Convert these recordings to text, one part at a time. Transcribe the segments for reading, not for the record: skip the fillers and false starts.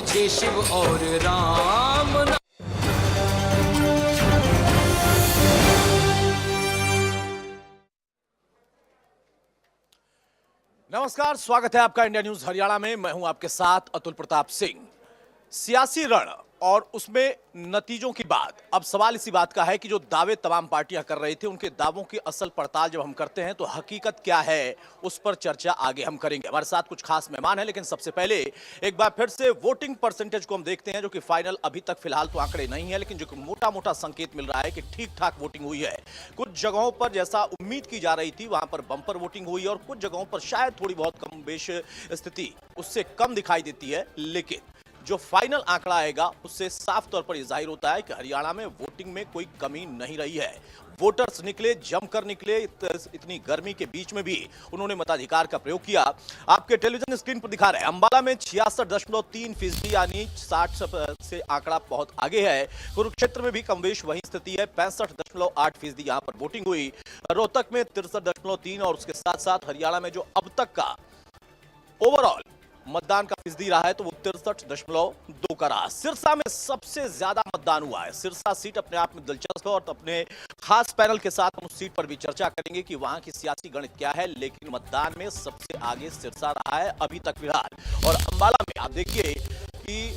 जय शिव और राम। नमस्कार, स्वागत है आपका इंडिया न्यूज हरियाणा में। मैं हूं आपके साथ अतुल प्रताप सिंह। सियासी रण और उसमें नतीजों की बात। अब सवाल इसी बात का है कि जो दावे तमाम पार्टियां कर रही थी, उनके दावों की असल पड़ताल जब हम करते हैं तो हकीकत क्या है, उस पर चर्चा आगे हम करेंगे। हमारे साथ कुछ खास मेहमान हैं, लेकिन सबसे पहले एक बार फिर से वोटिंग परसेंटेज को हम देखते हैं, जो कि फाइनल अभी तक फिलहाल तो आंकड़े नहीं है, लेकिन जो मोटा मोटा संकेत मिल रहा है कि ठीक ठाक वोटिंग हुई है। कुछ जगहों पर जैसा उम्मीद की जा रही थी वहां पर बंपर वोटिंग हुई और कुछ जगहों पर शायद थोड़ी बहुत कम बेश स्थिति उससे कम दिखाई देती है। लेकिन जो फाइनल आंकड़ा आएगा उससे साफ तौर पर यह जाहिर होता है कि हरियाणा में वोटिंग में कोई कमी नहीं रही है। वोटर्स निकले, जमकर निकले। इतनी गर्मी के बीच में भी उन्होंने मताधिकार का प्रयोग किया। आपके टेलीविजन स्क्रीन पर दिखा रहे हैं, अंबाला में 66.3% यानी 60 से आंकड़ा बहुत आगे है। कुरुक्षेत्र में भी कमवेश वही स्थिति है, 65.8% यहां पर वोटिंग हुई। रोहतक में 63.3 और उसके साथ साथ हरियाणा में जो अब तक का ओवरऑल मतदान का फीसदी रहा है तो वो 63.2 का रहा। सिरसा में सबसे ज्यादा मतदान हुआ है। सिरसा सीट अपने आप में दिलचस्प है और अपने खास पैनल के साथ हम उस सीट पर भी चर्चा करेंगे कि वहां की सियासी गणित क्या है, लेकिन मतदान में सबसे आगे सिरसा रहा है अभी तक फिलहाल। और अंबाला में आप देखिए कि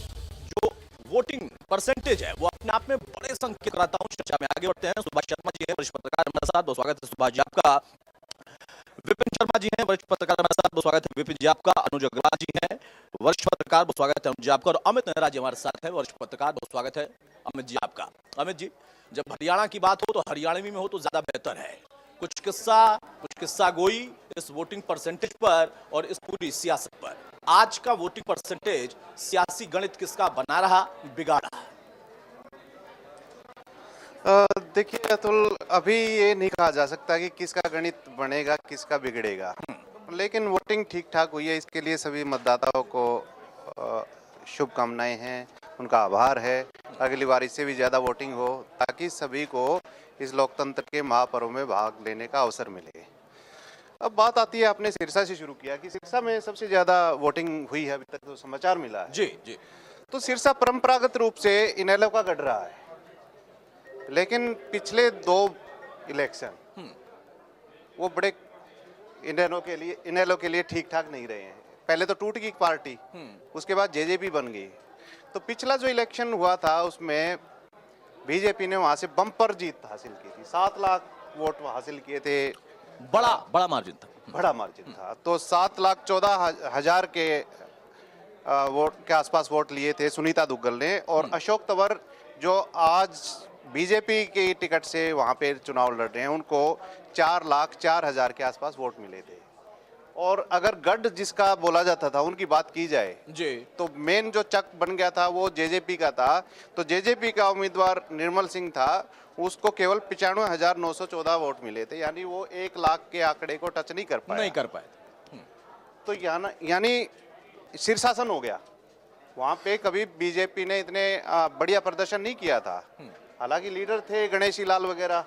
जो वोटिंग परसेंटेज है वो अपने आप में बड़े संकेत कराता हूं। चर्चा में आगे बढ़ते हैं। सुभाष शर्मा जी हैं, वरिष्ठ पत्रकार हमारे साथ, बहुत स्वागत है सुभाष जी आपका। विपिन शर्मा जी हैं, वरिष्ठ पत्रकार हमारे साथ, बहुत स्वागत है विपिन जी आपका। अनुज अग्रवाल जी हैं, वरिष्ठ पत्रकार, बहुत स्वागत है अनुज जी आपका। और अमित नेहरा जी हमारे साथ है, वरिष्ठ पत्रकार, बहुत स्वागत है अमित जी आपका। अमित जी, जब हरियाणा की बात हो तो हरियाणवी में हो तो ज्यादा बेहतर है। कुछ किस्सा गोई इस वोटिंग परसेंटेज पर और इस पूरी सियासत पर। आज का वोटिंग परसेंटेज सियासी गणित किसका बना रहा, बिगाड़ा? देखिए अतुल, अभी ये नहीं कहा जा सकता कि किसका गणित बनेगा किसका बिगड़ेगा, लेकिन वोटिंग ठीक ठाक हुई है। इसके लिए सभी मतदाताओं को शुभकामनाएं हैं, उनका आभार है। अगली बार इससे भी ज़्यादा वोटिंग हो ताकि सभी को इस लोकतंत्र के महापर्व में भाग लेने का अवसर मिले। अब बात आती है, आपने सिरसा से शुरू किया कि सिरसा में सबसे ज़्यादा वोटिंग हुई है, अभी तक तो समाचार मिला है। जी जी। तो सिरसा परंपरागत रूप से इनेलो का गढ़ रहा है, लेकिन पिछले 2 इलेक्शन वो बड़े इनेलो के लिए ठीक ठाक नहीं रहे हैं। पहले तो टूट गई पार्टी, उसके बाद जेजेपी बन गई। तो पिछला जो इलेक्शन हुआ था उसमें बीजेपी ने वहां से बम्पर जीत हासिल की थी, 7 लाख वोट हासिल किए थे। बड़ा मार्जिन था। बड़ा मार्जिन था। तो 7,14,000 के वोट के आसपास वोट लिए थे सुनीता दुग्गल ने। और अशोक तंवर जो आज बीजेपी की टिकट से वहां पे चुनाव लड़ रहे हैं, उनको 4,04,000 के आसपास वोट मिले थे। और अगर गढ़ जिसका बोला जाता था उनकी बात की जाए जी, तो मेन जो चक बन गया था वो जेजेपी का था। तो जेजेपी का उम्मीदवार निर्मल सिंह था, उसको केवल 95,914 वोट मिले थे, यानी वो 1 लाख के आंकड़े को टच नहीं कर पाए। तो यानी शीर्षासन हो गया। वहां पे कभी बीजेपी ने इतने बढ़िया प्रदर्शन नहीं किया था। हालांकि लीडर थे गणेशी लाल वगैरह,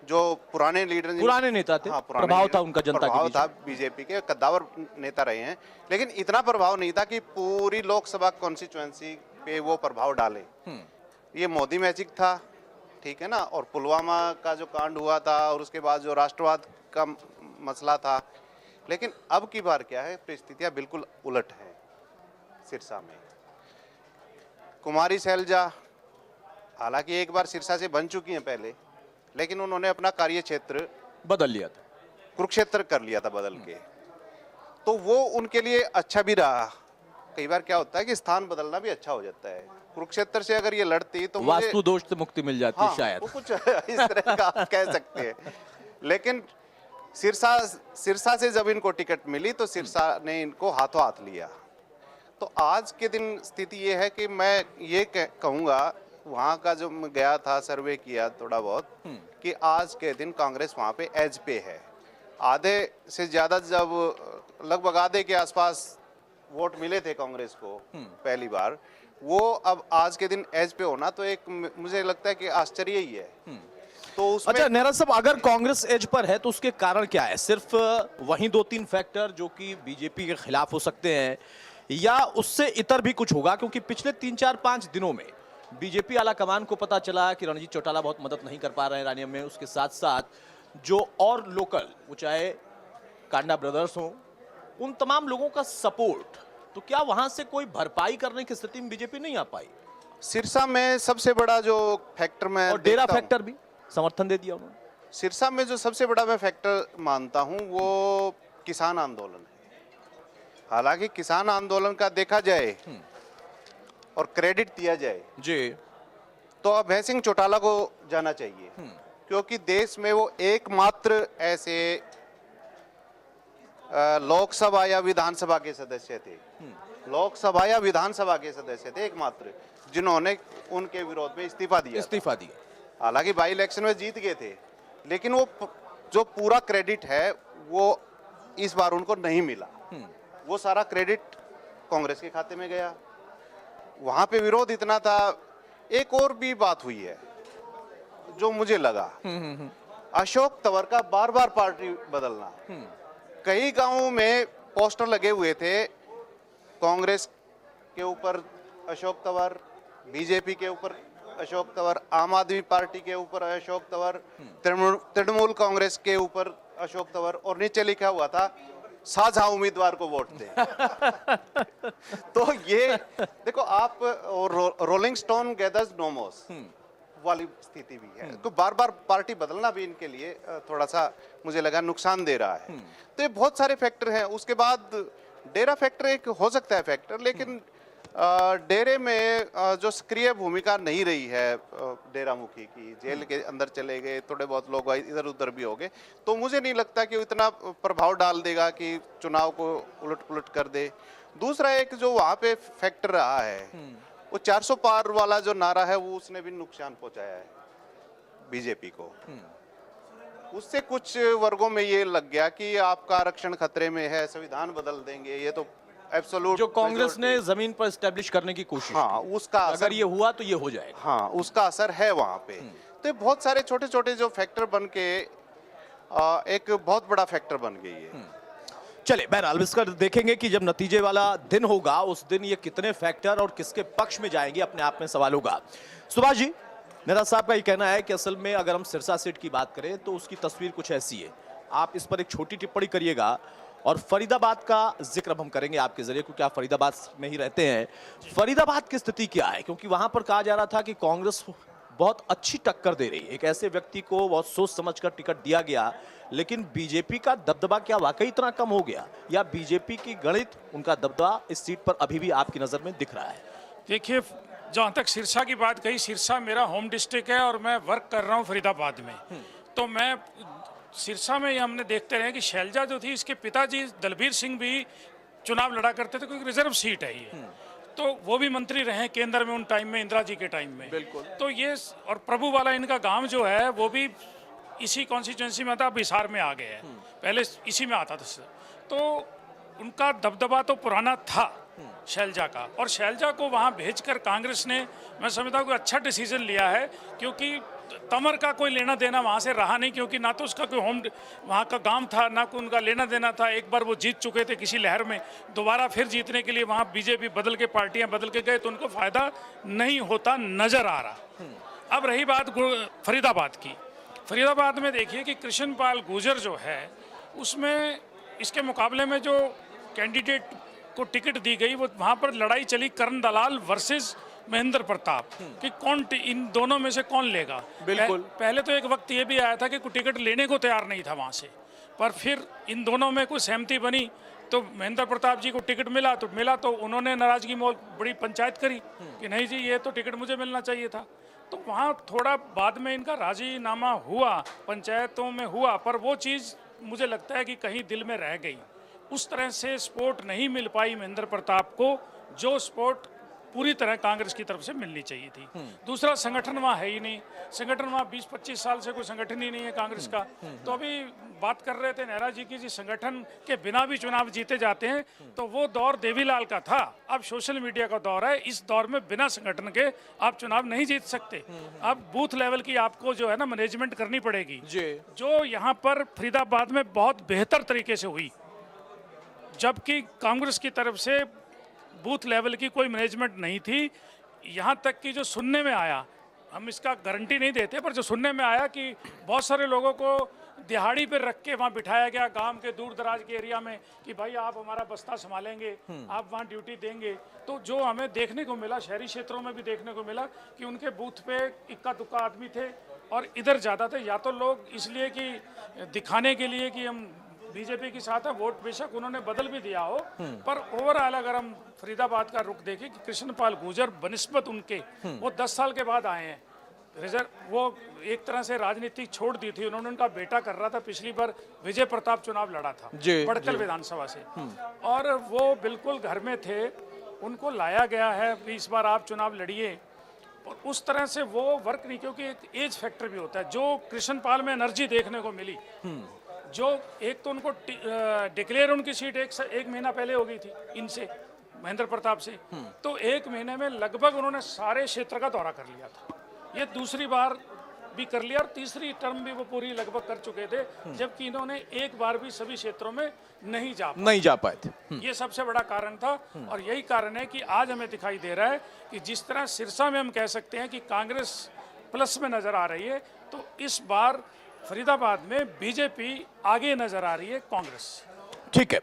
जो पुराने नेता थे। हाँ, प्रभाव था उनका जनता के बीच। था बीजेपी के, कद्दावर नेता रहे हैं, लेकिन इतना प्रभाव नहीं था कि पूरी लोकसभा कॉन्स्टिट्यूएंसी पे वो प्रभाव डाले। ये मोदी मैजिक था, ठीक है ना। और पुलवामा का जो कांड हुआ था और उसके बाद जो राष्ट्रवाद का मसला था। लेकिन अब की बार क्या है, परिस्थितियां बिल्कुल उलट है। सिरसा में कुमारी शैलजा हालांकि एक बार सिरसा से बन चुकी हैं पहले, लेकिन उन्होंने अपना कार्य क्षेत्र बदल लिया था, कुरुक्षेत्र कर लिया था बदल के। तो वो उनके लिए अच्छा भी रहा। कई बार क्या होता है कि स्थान बदलना भी अच्छा हो जाता है। कुरुक्षेत्र से अगर ये लड़ती तो वास्तु दोष से मुक्ति मिल जाती। हाँ, शायद वो कुछ इस तरह का आप कह सकते हैं। लेकिन सिरसा से जब इनको टिकट मिली तो सिरसा ने इनको हाथों हाथ लिया। तो आज के दिन स्थिति ये है कि मैं ये कहूँगा, वहाँ का जो मैं गया था, सर्वे किया थोड़ा बहुत, कि आज के दिन कांग्रेस वहाँ पे एज पे है। आधे से ज़्यादा, जब लगभग आधे के आसपास वोट मिले थे कांग्रेस को पहली बार, वो अब आज के दिन एज पे होना तो एक मुझे लगता है कि आश्चर्य ही है। तो उसमें अच्छा नेहरा साहब, अगर कांग्रेस एज पर है तो उसके कारण क्या है? सिर्फ वही 2-3 फैक्टर जो कि बीजेपी के खिलाफ हो सकते हैं, या उससे इतर भी कुछ होगा? क्योंकि पिछले 3-4-5 दिनों में बीजेपी आला कमान को पता चला कि रणजीत चौटाला बहुत मदद नहीं कर पा रहे हैं रानियम में, उसके साथ साथ जो और लोकल, वो चाहे कांडा ब्रदर्स हों, उन तमाम लोगों का सपोर्ट, तो क्या वहां से कोई भरपाई करने की स्थिति में बीजेपी नहीं आ पाई? सिरसा में सबसे बड़ा जो फैक्टर मैं और डेरा देखता हूं, फैक्टर भी समर्थन दे दिया उन्होंने। सिरसा में जो सबसे बड़ा मैं फैक्टर मानता हूं वो किसान आंदोलन है। हालांकि किसान आंदोलन का देखा जाए और क्रेडिट दिया जाए जी, तो अभय सिंह चौटाला को जाना चाहिए, क्योंकि देश में वो एकमात्र ऐसे लोकसभा या विधानसभा के सदस्य थे, लोकसभा या विधानसभा के सदस्य थे एकमात्र, जिन्होंने उनके विरोध में इस्तीफा दिया। इस्तीफा दिया। हालांकि बाई इलेक्शन में जीत गए थे, लेकिन वो जो पूरा क्रेडिट है वो इस बार उनको नहीं मिला। वो सारा क्रेडिट कांग्रेस के खाते में गया। वहां पे विरोध इतना था। एक और भी बात हुई है जो मुझे लगा, अशोक तंवर का बार बार पार्टी बदलना। कई गांवों में पोस्टर लगे हुए थे, कांग्रेस के ऊपर अशोक तंवर, बीजेपी के ऊपर अशोक तंवर, आम आदमी पार्टी के ऊपर अशोक तंवर, तृणमूल कांग्रेस के ऊपर अशोक तंवर, और नीचे लिखा हुआ था साझा उम्मीदवार को वोट दें। तो ये देखो आप, रोलिंग स्टोन गैदर्स नो मोस वाली स्थिति भी है। तो बार बार पार्टी बदलना भी इनके लिए थोड़ा सा मुझे लगा नुकसान दे रहा है। तो ये बहुत सारे फैक्टर हैं। उसके बाद डेरा फैक्टर एक हो सकता है फैक्टर, लेकिन डेरे में जो सक्रिय भूमिका नहीं रही है डेरा मुखी की, जेल के अंदर चले गए, थोड़े बहुत लोग इधर उधर भी हो गए, तो मुझे नहीं लगता कि वो इतना प्रभाव डाल देगा कि चुनाव को उलट पुलट कर दे। दूसरा एक जो वहाँ पे फैक्टर रहा है, वो 400 पार वाला जो नारा है, वो उसने भी नुकसान पहुंचाया है बीजेपी को। उससे कुछ वर्गों में ये लग गया कि आपका आरक्षण खतरे में है, संविधान बदल देंगे। ये तो एब्सोल्यूट जो कांग्रेस ने जमीन पर एस्टेब्लिश करने की कोशिश हाँ, की, उसका अगर ये हुआ तो ये हो जाएगा। हाँ, उसका असर है वहां पे। तो ये बहुत सारे छोटे छोटे जो फैक्टर बन के एक बहुत बड़ा फैक्टर बन गई है। चले बहरहाल इसका देखेंगे कि जब नतीजे वाला दिन होगा, उस दिन ये कितने फैक्टर और किसके पक्ष में जाएंगे, अपने आप में सवाल होगा। सुभाष जी, मेरा साहब का ये कहना है कि असल में अगर हम सिरसा सीट की बात करें तो उसकी तस्वीर कुछ ऐसी है। आप इस पर एक छोटी टिप्पणी करिएगा, और फरीदाबाद का जिक्र अब हम करेंगे आपके जरिए, क्योंकि आप फरीदाबाद में ही रहते हैं। फरीदाबाद की स्थिति क्या है? क्योंकि वहां पर कहा जा रहा था कि कांग्रेस बहुत अच्छी टक्कर दे रही है, एक ऐसे व्यक्ति को बहुत सोच समझकर टिकट दिया गया, लेकिन बीजेपी का दबदबा क्या वाकई इतना कम हो गया, या बीजेपी की गणित, उनका दबदबा इस सीट पर अभी भी आपकी नजर में दिख रहा है? देखिए, जहाँ तक सिरसा की बात कही, सिरसा मेरा होम डिस्ट्रिक्ट है और मैं वर्क कर रहा हूँ फरीदाबाद में। तो मैं सिरसा में हमने देखते रहे कि शैलजा जो थी, इसके पिताजी दलबीर सिंह भी चुनाव लड़ा करते थे, क्योंकि रिजर्व सीट है ये। तो वो भी मंत्री रहे केंद्र में उन टाइम में, इंदिरा जी के टाइम में। बिल्कुल। तो ये, और प्रभु वाला इनका गांव जो है वो भी इसी कॉन्स्टिट्यूंसी में था, अब हिसार में आ गए हैं, पहले इसी में आता था। तो उनका दबदबा तो पुराना था शैलजा का, और शैलजा को वहाँ भेजकर कांग्रेस ने, मैं समझता हूँ, अच्छा डिसीजन लिया है, क्योंकि तंवर का कोई लेना देना वहाँ से रहा नहीं, क्योंकि ना तो उसका कोई होम वहाँ का गांव था, ना कोई उनका लेना देना था। एक बार वो जीत चुके थे किसी लहर में, दोबारा फिर जीतने के लिए वहाँ बीजेपी बदल के, पार्टियां बदल के गए, तो उनको फायदा नहीं होता नजर आ रहा। अब रही बात फरीदाबाद की। फरीदाबाद में देखिए कि कृष्णपाल गुर्जर जो है, उसमें इसके मुकाबले में जो कैंडिडेट को टिकट दी गई, वो वहाँ पर लड़ाई चली करण दलाल वर्सेस महेंद्र प्रताप कि कौन इन दोनों में से कौन लेगा। बिल्कुल। पहले तो एक वक्त ये भी आया था कि कोई टिकट लेने को तैयार नहीं था वहाँ से, पर फिर इन दोनों में कोई सहमति बनी, तो महेंद्र प्रताप जी को टिकट मिला, तो उन्होंने नाराजगी मोल बड़ी पंचायत करी कि नहीं जी, ये तो टिकट मुझे मिलना चाहिए था। तो वहाँ थोड़ा बाद में इनका राजीनामा हुआ, पंचायतों में हुआ, पर वो चीज़ मुझे लगता है कि कहीं दिल में रह गई। उस तरह से सपोर्ट नहीं मिल पाई महेंद्र प्रताप को, जो सपोर्ट पूरी तरह कांग्रेस की तरफ से मिलनी चाहिए थी। दूसरा, संगठन वहाँ है ही नहीं। संगठन वहाँ 20-25 साल से कोई संगठन ही नहीं है कांग्रेस का। तो अभी बात कर रहे थे नेहरा जी की, जी संगठन के बिना भी चुनाव जीते जाते हैं, तो वो दौर देवीलाल का था। अब सोशल मीडिया का दौर है। इस दौर में बिना संगठन के आप चुनाव नहीं जीत सकते। अब बूथ लेवल की आपको जो है ना मैनेजमेंट करनी पड़ेगी, जो यहाँ पर फरीदाबाद में बहुत बेहतर तरीके से हुई, जबकि कांग्रेस की तरफ से बूथ लेवल की कोई मैनेजमेंट नहीं थी। यहाँ तक कि जो सुनने में आया, हम इसका गारंटी नहीं देते, पर जो सुनने में आया कि बहुत सारे लोगों को दिहाड़ी पर रख के वहाँ बिठाया गया गांव के दूर दराज के एरिया में कि भाई आप हमारा बस्ता संभालेंगे, आप वहाँ ड्यूटी देंगे। तो जो हमें देखने को मिला, शहरी क्षेत्रों में भी देखने को मिला कि उनके बूथ पे इक्का दुक्का आदमी थे और इधर ज़्यादा थे। या तो लोग इसलिए कि दिखाने के लिए कि हम बीजेपी के साथ है, वोट बेशक उन्होंने बदल भी दिया हो, पर ओवरऑल अगर हम फरीदाबाद का रुख देखें कि कृष्णपाल गुर्जर बनिस्बत उनके वो 10 साल के बाद आए हैं। रिजर्व वो एक तरह से राजनीति छोड़ दी थी उन्होंने, उनका बेटा कर रहा था, पिछली बार विजय प्रताप चुनाव लड़ा था बड़कल विधानसभा से, और वो बिल्कुल घर में थे, उनको लाया गया है कि इस बार आप चुनाव लड़िए। और उस तरह से वो वर्क नहीं, क्योंकि एक एज फैक्टर भी होता है। जो कृष्णपाल में एनर्जी देखने को मिली, जो एक तो उनको डिक्लेयर उनकी सीट एक महीना पहले हो गई थी इनसे, महेंद्र प्रताप से, तो एक महीने में लगभग उन्होंने सारे क्षेत्र का दौरा कर लिया था। ये दूसरी बार भी कर लिया और तीसरी टर्म भी वो पूरी लगभग कर चुके थे, जबकि इन्होंने एक बार भी सभी क्षेत्रों में नहीं जा पाए थे। ये सबसे बड़ा कारण था, और यही कारण है कि आज हमें दिखाई दे रहा है कि जिस तरह सिरसा में हम कह सकते हैं कि कांग्रेस प्लस में नजर आ रही है, तो इस बार फरीदाबाद में बीजेपी आगे नजर आ रही है कांग्रेस। ठीक है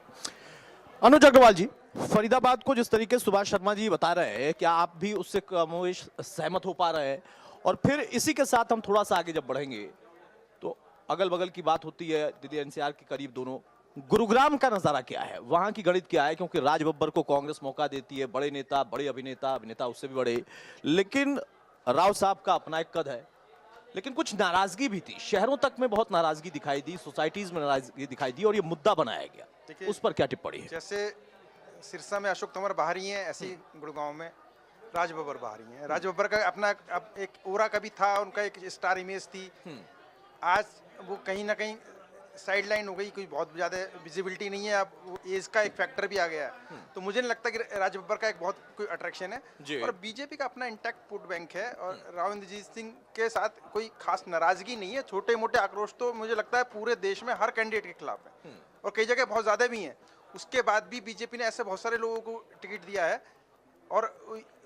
अनुज अग्रवाल जी, फरीदाबाद को जिस तरीके से सुभाष शर्मा जी बता रहे हैं, क्या आप भी उससे कमोवेश सहमत हो पा रहे हैं? और फिर इसी के साथ हम थोड़ा सा आगे जब बढ़ेंगे तो अगल बगल की बात होती है, दीदी एनसीआर के करीब दोनों, गुरुग्राम का नजारा क्या है, वहां की गणित क्या है? क्योंकि राज बब्बर को कांग्रेस मौका देती है, बड़े नेता, बड़े अभिनेता उससे भी बड़े, लेकिन राव साहब का अपना एक कद है, लेकिन कुछ नाराजगी भी थी, शहरों तक में बहुत नाराजगी दिखाई दी, सोसाइटीज में नाराजगी दिखाई दी, और ये मुद्दा बनाया गया। उस पर क्या टिप्पणी है? जैसे सिरसा में अशोक तंवर बाहर ही हैं, ऐसे ही गुड़गांव में राज बब्बर बाहर ही हैं। राज बब्बर का अपना अब एक ओरा का भी था, उनका एक स्टार इमेज थी, आज वो कहीं ना कहीं साइड लाइन हो गई, कोई बहुत ज़्यादा विजिबिलिटी नहीं है। अब वो एज का एक फैक्टर भी आ गया है, तो मुझे नहीं लगता कि राज बब्बर का एक बहुत कोई अट्रैक्शन है। और बीजेपी का अपना इंटैक्ट वोट बैंक है, और राव इंद्रजीत सिंह के साथ कोई खास नाराजगी नहीं है। छोटे मोटे आक्रोश तो मुझे लगता है पूरे देश में हर कैंडिडेट के खिलाफ है, और कई जगह बहुत ज़्यादा भी हैं। उसके बाद भी बीजेपी ने ऐसे बहुत सारे लोगों को टिकट दिया है, और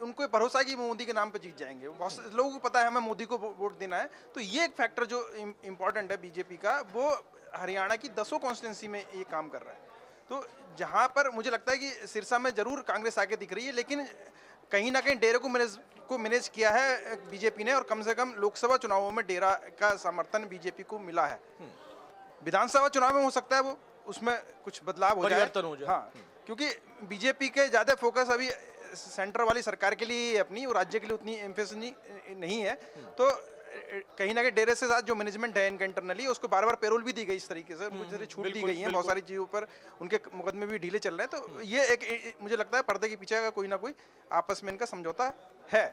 उनको भरोसा है कि मोदी के नाम पे जीत जाएंगे। बहुत से लोगों को पता है हमें मोदी को वोट देना है। तो ये एक फैक्टर जो इम्पोर्टेंट है बीजेपी का, वो हरियाणा की 10 कॉन्स्टिट्यूंसी में ये काम कर रहा है। तो जहाँ पर मुझे लगता है कि सिरसा में जरूर कांग्रेस आगे दिख रही है, लेकिन कहीं ना कहीं डेरे को मैनेज किया है बीजेपी ने, और कम से कम लोकसभा चुनावों में डेरा का समर्थन बीजेपी को मिला है। विधानसभा चुनाव में हो सकता है वो उसमें कुछ बदलाव हो जाए, हाँ, क्योंकि बीजेपी के ज़्यादा फोकस अभी सेंटर वाली सरकार के लिए अपनी, और राज्य के लिए उतनी एम्फेसिस नहीं है। तो कहीं ना कहीं डेरे से साथ जो मैनेजमेंट है इनका इंटरनली, उसको बार बार पेरोल भी दी गई इस तरीके से, मुझे छूट दी गई है बहुत सारी चीज़ों पर, उनके मुकदमे भी ढीले चल रहे हैं। तो ये एक मुझे लगता है पर्दे के पीछे का कोई ना कोई आपस में इनका समझौता है।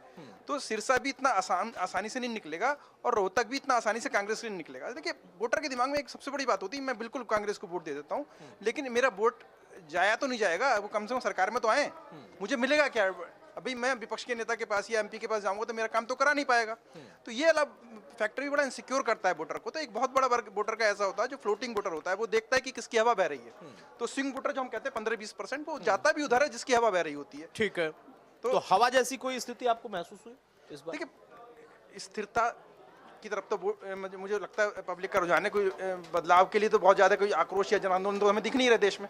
तो सिरसा भी इतना आसानी से नहीं निकलेगा, और रोहतक भी इतना आसानी से कांग्रेस से नहीं निकलेगा। देखिए, वोटर के दिमाग में एक सबसे बड़ी बात होती है, मैं बिल्कुल कांग्रेस को वोट दे देता हूँ, लेकिन मेरा वोट जाया तो नहीं जाएगा, वो कम से कम सरकार में तो आए, मुझे मिलेगा क्या? अभी मैं विपक्ष के नेता के पास या एमपी के पास जाऊंगा तो मेरा काम तो करा नहीं पाएगा। तो ये अलग फैक्टर भी बड़ा इनसिक्योर करता है वोटर को। तो एक बहुत बड़ा वर्ग वोटर का ऐसा होता है जो फ्लोटिंग वोटर होता है, वो देखता है कि किसकी हवा बह रही है। तो स्विंग वोटर जो हम कहते हैं 15-20%, वो जाता भी उधर है जिसकी हवा बह रही होती है। ठीक है, तो हवा जैसी कोई स्थिति आपको महसूस हुई इस बार? देखिए, स्थिरता की तरफ तो मुझे लगता है पब्लिक का रुझान है। कोई बदलाव के लिए तो बहुत ज़्यादा कोई आक्रोश या जन आंदोलन तो हमें दिख नहीं रहा देश में।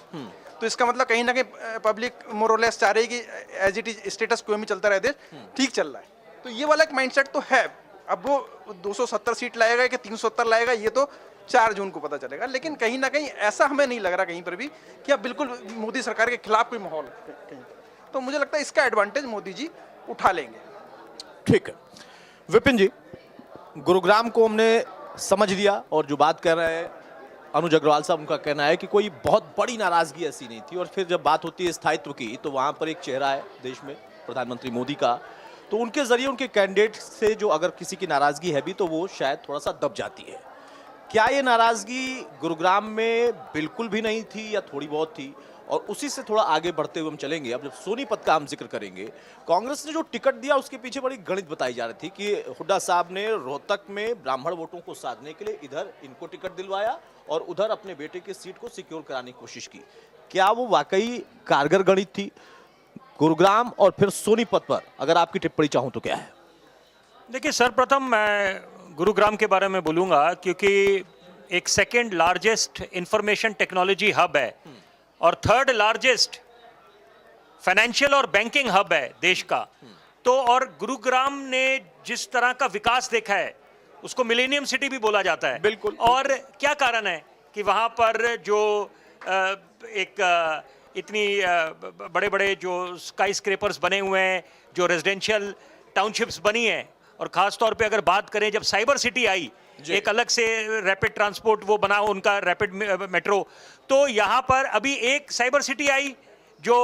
तो इसका मतलब कहीं ना कहीं पब्लिक मोरलेस चाह रही है कि एज इट इज स्टेटस क्वो में चलता रहे, देश ठीक चल रहा है। तो ये वाला एक माइंडसेट तो है। अब वो 270 सीट लाएगा कि 370 लाएगा, ये तो 4 जून को पता चलेगा। लेकिन कहीं ना कहीं ऐसा हमें नहीं लग रहा कहीं पर भी कि अब बिल्कुल मोदी सरकार के खिलाफ कोई माहौल कहीं। तो मुझे लगता है इसका एडवांटेज मोदी जी उठा लेंगे। ठीक है विपिन जी, गुरुग्राम को हमने समझ लिया, और जो बात कर रहे हैं अनुज अग्रवाल साहब, उनका कहना है कि कोई बहुत बड़ी नाराजगी ऐसी नहीं थी। और फिर जब बात होती है स्थायित्व की, तो वहां पर एक चेहरा है देश में, प्रधानमंत्री मोदी का, तो उनके जरिए उनके कैंडिडेट से जो अगर किसी की नाराजगी है भी, तो वो शायद थोड़ा सा दब जाती है। क्या ये नाराजगी गुरुग्राम में बिल्कुल भी नहीं थी, या थोड़ी बहुत थी? और उसी से थोड़ा आगे बढ़ते हुए हम चलेंगे। अब जब सोनीपत का हम जिक्र करेंगे, कांग्रेस ने जो टिकट दिया उसके पीछे बड़ी गणित बताई जा रही थी कि हुड्डा साहब ने रोहतक में ब्राह्मण वोटों को साधने के लिए इधर इनको टिकट दिलवाया, और उधर अपने बेटे की सीट को सिक्योर कराने की कोशिश की। क्या वो वाकई कारगर गणित थी? गुरुग्राम और फिर सोनीपत पर अगर आपकी टिप्पणी चाहूं तो क्या है? देखिए, सर्वप्रथम मैं गुरुग्राम के बारे में बोलूँगा क्योंकि एक second largest information technology hub है और थर्ड लार्जेस्ट फाइनेंशियल और बैंकिंग हब है देश का। तो और गुरुग्राम ने जिस तरह का विकास देखा है उसको मिलेनियम सिटी भी बोला जाता है। बिल्कुल। और क्या कारण है कि वहाँ पर जो इतनी बड़े बड़े जो स्काई स्क्रेपर्स बने हुए हैं, जो रेजिडेंशियल टाउनशिप्स बनी हैं, और ख़ास तौर पे अगर बात करें जब साइबर सिटी आई, एक अलग से रैपिड ट्रांसपोर्ट वो बना उनका रैपिड मेट्रो, तो यहाँ पर अभी एक साइबर सिटी आई जो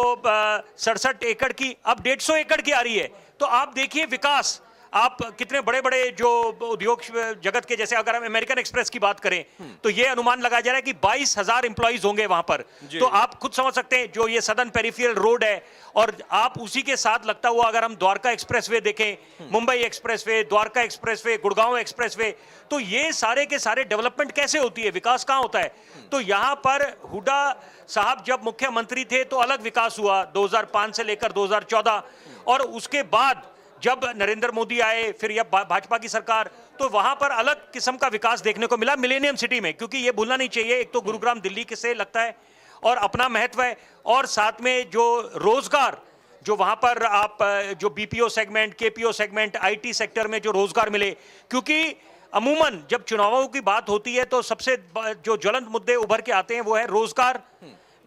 67 एकड़ की अब 150 एकड़ की आ रही है। तो आप देखिए विकास, आप कितने बड़े बड़े जो उद्योग जगत के, जैसे अगर हम अमेरिकन एक्सप्रेस की बात करें तो ये अनुमान लगाया जा रहा है कि 22,000 एम्प्लॉइज होंगे वहां पर। तो आप खुद समझ सकते हैं जो ये सदर्न पेरिफेरल रोड है, और आप उसी के साथ लगता हुआ अगर हम द्वारका एक्सप्रेसवे देखें, Mumbai expressway, Dwarka expressway, Gurgaon expressway, तो ये सारे के सारे डेवलपमेंट कैसे होती है, विकास कहाँ होता है? तो यहाँ पर हुड्डा साहब जब मुख्यमंत्री थे तो अलग विकास हुआ 2005 से लेकर 2014, और उसके बाद जब नरेंद्र मोदी आए, फिर यह भाजपा की सरकार, तो वहां पर अलग किस्म का विकास देखने को मिला मिलेनियम सिटी में। क्योंकि ये भूलना नहीं चाहिए, एक तो गुरुग्राम दिल्ली से लगता है और अपना महत्व है, और साथ में जो रोजगार, जो वहां पर आप जो BPO segment, KPO segment, IT sector में जो रोजगार मिले, क्योंकि अमूमन जब चुनावों की बात होती है तो सबसे जो ज्वलंत मुद्दे उभर के आते हैं वो है रोजगार,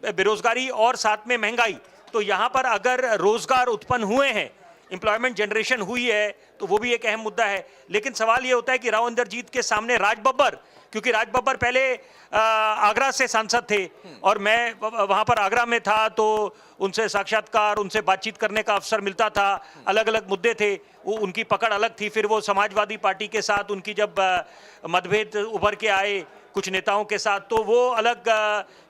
बेरोजगारी और साथ में महंगाई। तो यहाँ पर अगर रोजगार उत्पन्न हुए हैं, एम्प्लॉयमेंट जनरेशन हुई है, तो वो भी एक अहम मुद्दा है। लेकिन सवाल ये होता है कि राव इंद्रजीत के सामने राज बब्बर, क्योंकि राज बब्बर पहले आगरा से सांसद थे और मैं वहाँ पर आगरा में था, तो उनसे साक्षात्कार, उनसे बातचीत करने का अवसर मिलता था, अलग अलग मुद्दे थे, वो उनकी पकड़ अलग थी। फिर वो समाजवादी पार्टी के साथ उनकी जब मतभेद उभर के आए कुछ नेताओं के साथ, तो वो अलग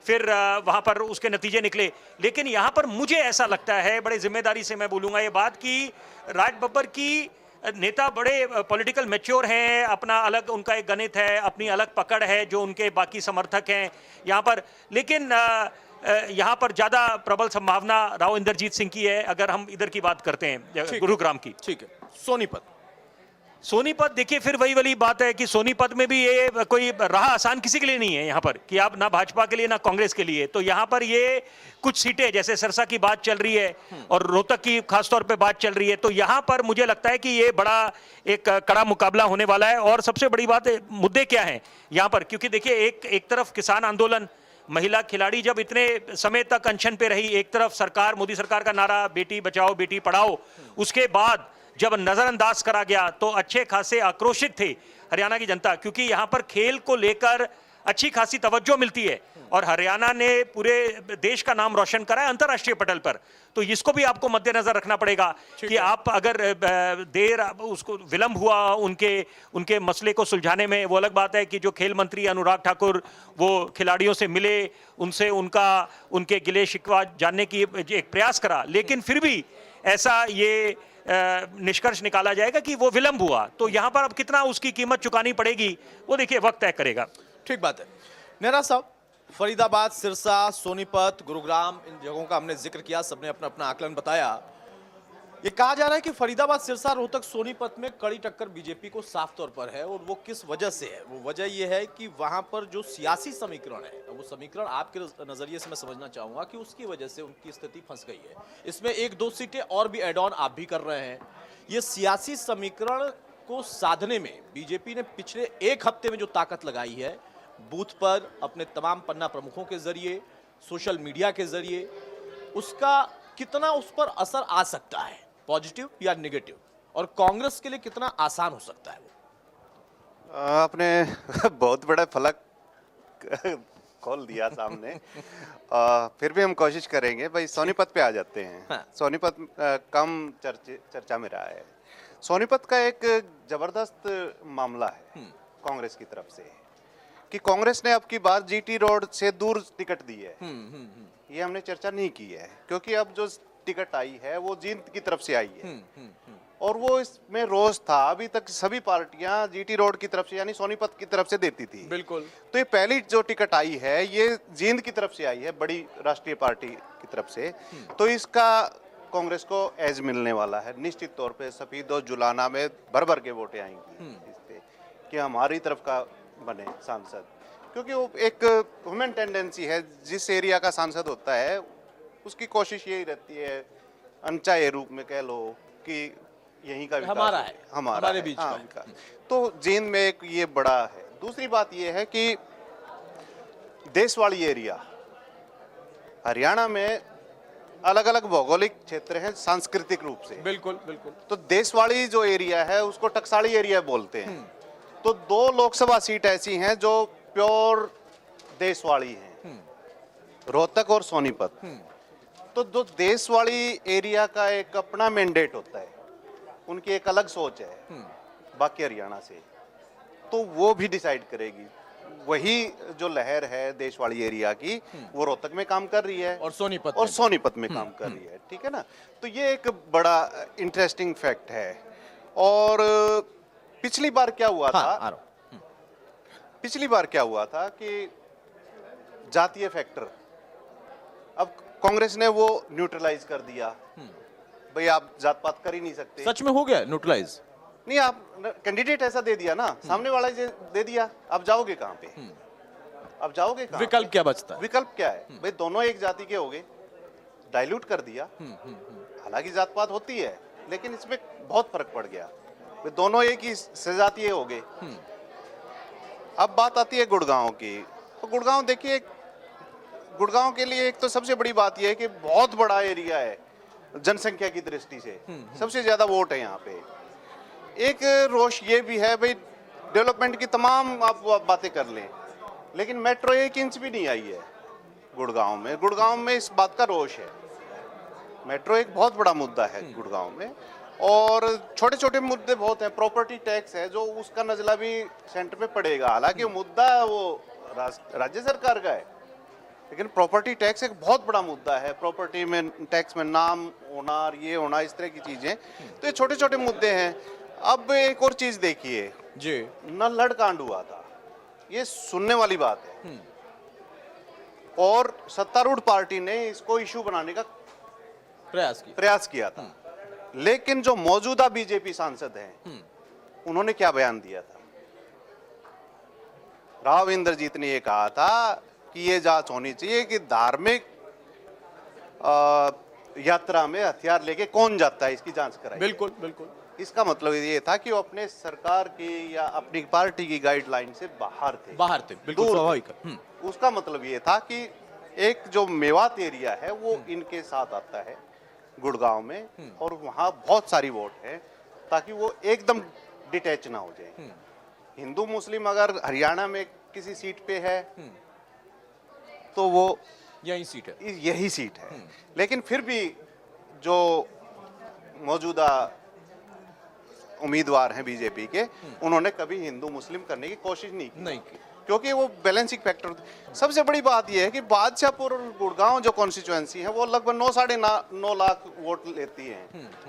फिर वहाँ पर उसके नतीजे निकले। लेकिन यहाँ पर मुझे ऐसा लगता है, बड़े जिम्मेदारी से मैं बोलूँगा ये बात, कि राज बब्बर की नेता बड़े पॉलिटिकल मैच्योर हैं, अपना अलग उनका एक गणित है, अपनी अलग पकड़ है जो उनके बाकी समर्थक हैं यहाँ पर। लेकिन यहाँ पर ज़्यादा प्रबल संभावना राव इंद्रजीत सिंह की है अगर हम इधर की बात करते हैं, गुरुग्राम की। ठीक है, सोनीपत। सोनीपत देखिए, फिर वही वाली बात है कि सोनीपत में भी ये कोई राह आसान किसी के लिए नहीं है यहाँ पर, कि आप ना भाजपा के लिए ना कांग्रेस के लिए। तो यहाँ पर ये कुछ सीटें, जैसे सिरसा की बात चल रही है और रोहतक की खासतौर पे बात चल रही है, तो यहाँ पर मुझे लगता है कि ये बड़ा एक कड़ा मुकाबला होने वाला है। और सबसे बड़ी बात है, मुद्दे क्या हैं यहाँ पर, क्योंकि देखिए एक तरफ किसान आंदोलन, महिला खिलाड़ी जब इतने समय तक अनशन पे रही, एक तरफ सरकार, मोदी सरकार का नारा बेटी बचाओ बेटी पढ़ाओ, उसके बाद जब नजरअंदाज करा गया तो अच्छे खासे आक्रोशित थे हरियाणा की जनता, क्योंकि यहाँ पर खेल को लेकर अच्छी खासी तवज्जो मिलती है और हरियाणा ने पूरे देश का नाम रोशन करा है अंतर्राष्ट्रीय पटल पर। तो इसको भी आपको मद्देनजर रखना पड़ेगा कि आप अगर देर उसको विलंब हुआ उनके मसले को सुलझाने में, वो अलग बात है कि जो खेल मंत्री अनुराग ठाकुर वो खिलाड़ियों से मिले, उनसे उनके गिले शिकवा जानने की एक प्रयास करा, लेकिन फिर भी ऐसा ये निष्कर्ष निकाला जाएगा कि वो विलंब हुआ। तो यहाँ पर अब कितना उसकी कीमत चुकानी पड़ेगी वो देखिए वक्त तय करेगा। ठीक बात है। नेहरा साहब, फरीदाबाद, सिरसा, सोनीपत, गुरुग्राम, इन जगहों का हमने जिक्र किया, सबने अपना अपना आकलन बताया। ये कहा जा रहा है कि फरीदाबाद, सिरसा, रोहतक, सोनीपत में कड़ी टक्कर बीजेपी को साफ तौर पर है, और वो किस वजह से है? वो वजह ये है कि वहां पर जो सियासी समीकरण है, वो समीकरण आपके नजरिए से मैं समझना चाहूंगा कि उसकी वजह से उनकी स्थिति फंस गई है। इसमें एक दो सीटें और भी एड ऑन आप भी कर रहे हैं। ये सियासी समीकरण को साधने में बीजेपी ने पिछले एक हफ्ते में जो ताकत लगाई है, बूथ पर अपने तमाम पन्ना प्रमुखों के जरिए, सोशल मीडिया के जरिए, उसका कितना उस पर असर आ सकता है, पॉजिटिव या नेगेटिव, और कांग्रेस के लिए कितना आसान हो सकता है? वो आपने बहुत बड़ा फलक खोल दिया सामने। फिर भी हम कोशिश करेंगे। भाई सोनीपत पे आ जाते हैं। हाँ। सोनीपत कम चर्चा में रहा है। सोनीपत का एक जबरदस्त मामला है कांग्रेस की तरफ से, कि कांग्रेस ने अब की बार जीटी रोड से दूर टिकट दी है। ये हमने चर्चा नहीं की है, क्योंकि अब जो टिकट आई है वो जींद की तरफ से आई है, और वो इसमें रोज था। अभी तक सभी पार्टियां जीटी रोड की तरफ से यानी सोनीपत की तरफ से देती थी। बिल्कुल। तो ये पहली जो टिकट आई है ये जींद की तरफ से आई है, बड़ी राष्ट्रीय पार्टी की तरफ से। तो इसका कांग्रेस को एज मिलने वाला है निश्चित तौर पे। सफीद और जुलाना में भर भर के वोटें आएंगी इस पे कि हमारी तरफ का बने सांसद, क्योंकि वो एक ह्यूमन टेंडेंसी है, जिस एरिया का सांसद होता है उसकी कोशिश यही रहती है, अनचाहे रूप में कह लो कि यहीं का विकास हमारा है, हमारे है, बीच हाँ, का है। विकास। तो जींद में एक ये बड़ा है। दूसरी बात ये है कि देशवाड़ी एरिया, हरियाणा में अलग अलग भौगोलिक क्षेत्र हैं सांस्कृतिक रूप से। बिल्कुल बिल्कुल। तो देशवाड़ी जो एरिया है उसको टकसाली एरिया बोलते हैं। तो 2 लोकसभा सीट ऐसी हैं जो प्योर देशवाड़ी हैं, रोहतक और सोनीपत। तो जो देशवाड़ी एरिया का एक अपना मैंडेट होता है, उनकी एक अलग सोच है बाकी हरियाणा से, तो वो भी डिसाइड करेगी। वही जो लहर है देशवाड़ी एरिया की, वो रोहतक में काम कर रही है और सोनीपत और में। सोनीपत में काम कर रही है, ठीक है ना। तो ये एक बड़ा इंटरेस्टिंग फैक्ट है। और पिछली बार क्या हुआ हाँ, था, आ रहा हूं। पिछली बार क्या हुआ था कि जातीय फैक्टर, अब कांग्रेस ने वो न्यूट्रलाइज कर दिया। भाई आप जात पात कर ही नहीं सकते। सच में हो गया न्यूट्रलाइज? नहीं, आप कैंडिडेट ऐसा दे दिया ना, सामने वाला दे दिया, आप जाओगे कहाँ पे? आप जाओगे कहाँ? विकल्प क्या बचता है? विकल्प क्या है भाई? दोनों एक जाति के हो गए, डाइल्यूट कर दिया। हालांकि जात पात होती है, लेकिन इसमें बहुत फर्क पड़ गया, भाई दोनों एक ही सजातीय हो गए। अब बात आती है गुड़गांव की। तो गुड़गांव देखिए, गुड़गांव के लिए एक तो सबसे बड़ी बात यह है कि बहुत बड़ा एरिया है जनसंख्या की दृष्टि से, सबसे ज्यादा वोट है यहाँ पे। एक रोष ये भी है भाई, डेवलपमेंट की तमाम आप बातें कर लें, लेकिन मेट्रो 1 इंच भी नहीं आई है गुड़गांव में। गुड़गांव में इस बात का रोष है। मेट्रो एक बहुत बड़ा मुद्दा है गुड़गांव में, और छोटे छोटे मुद्दे बहुत हैं। प्रॉपर्टी टैक्स है जो, उसका नजला भी सेंटर पे पड़ेगा, हालांकि मुद्दा वो राज्य सरकार का है, लेकिन प्रॉपर्टी टैक्स एक बहुत बड़ा मुद्दा है। प्रॉपर्टी में टैक्स में नाम होना, ये होना, इस तरह की चीजें, तो ये छोटे छोटे मुद्दे हैं। अब एक और चीज देखिए जी, नल्हड़ कांड हुआ था, ये सुनने वाली बात है, और सत्तारूढ़ पार्टी ने इसको इशू बनाने का प्रयास किया था। लेकिन जो मौजूदा बीजेपी सांसद हैं, उन्होंने क्या बयान दिया था? राव इंद्रजीत ने ये कहा था कि ये जांच होनी चाहिए कि धार्मिक यात्रा में हथियार लेके कौन जाता है, इसकी जांच कराई। बिल्कुल बिल्कुल। इसका मतलब ये था कि वो अपने सरकार की या अपनी पार्टी की गाइडलाइन से बाहर थे, बिल्कुल दूर थे। स्वाभाविक है। उसका मतलब ये था कि एक जो मेवात एरिया है वो इनके साथ आता है गुड़गांव में, और वहाँ बहुत सारी वोट है, ताकि वो एकदम डिटैच ना हो जाए। हिंदू मुस्लिम अगर हरियाणा में किसी सीट पे है तो वो यही सीट है, यही सीट है। लेकिन फिर भी जो मौजूदा उम्मीदवार हैं बीजेपी के, उन्होंने कभी हिंदू मुस्लिम करने की कोशिश नहीं की, क्योंकि वो बैलेंसिंग फैक्टर। सबसे बड़ी बात यह है कि बादशाहपुर और गुड़गांव जो कॉन्स्टिट्यूएंसी है वो लगभग 9-9.5 लाख वोट लेती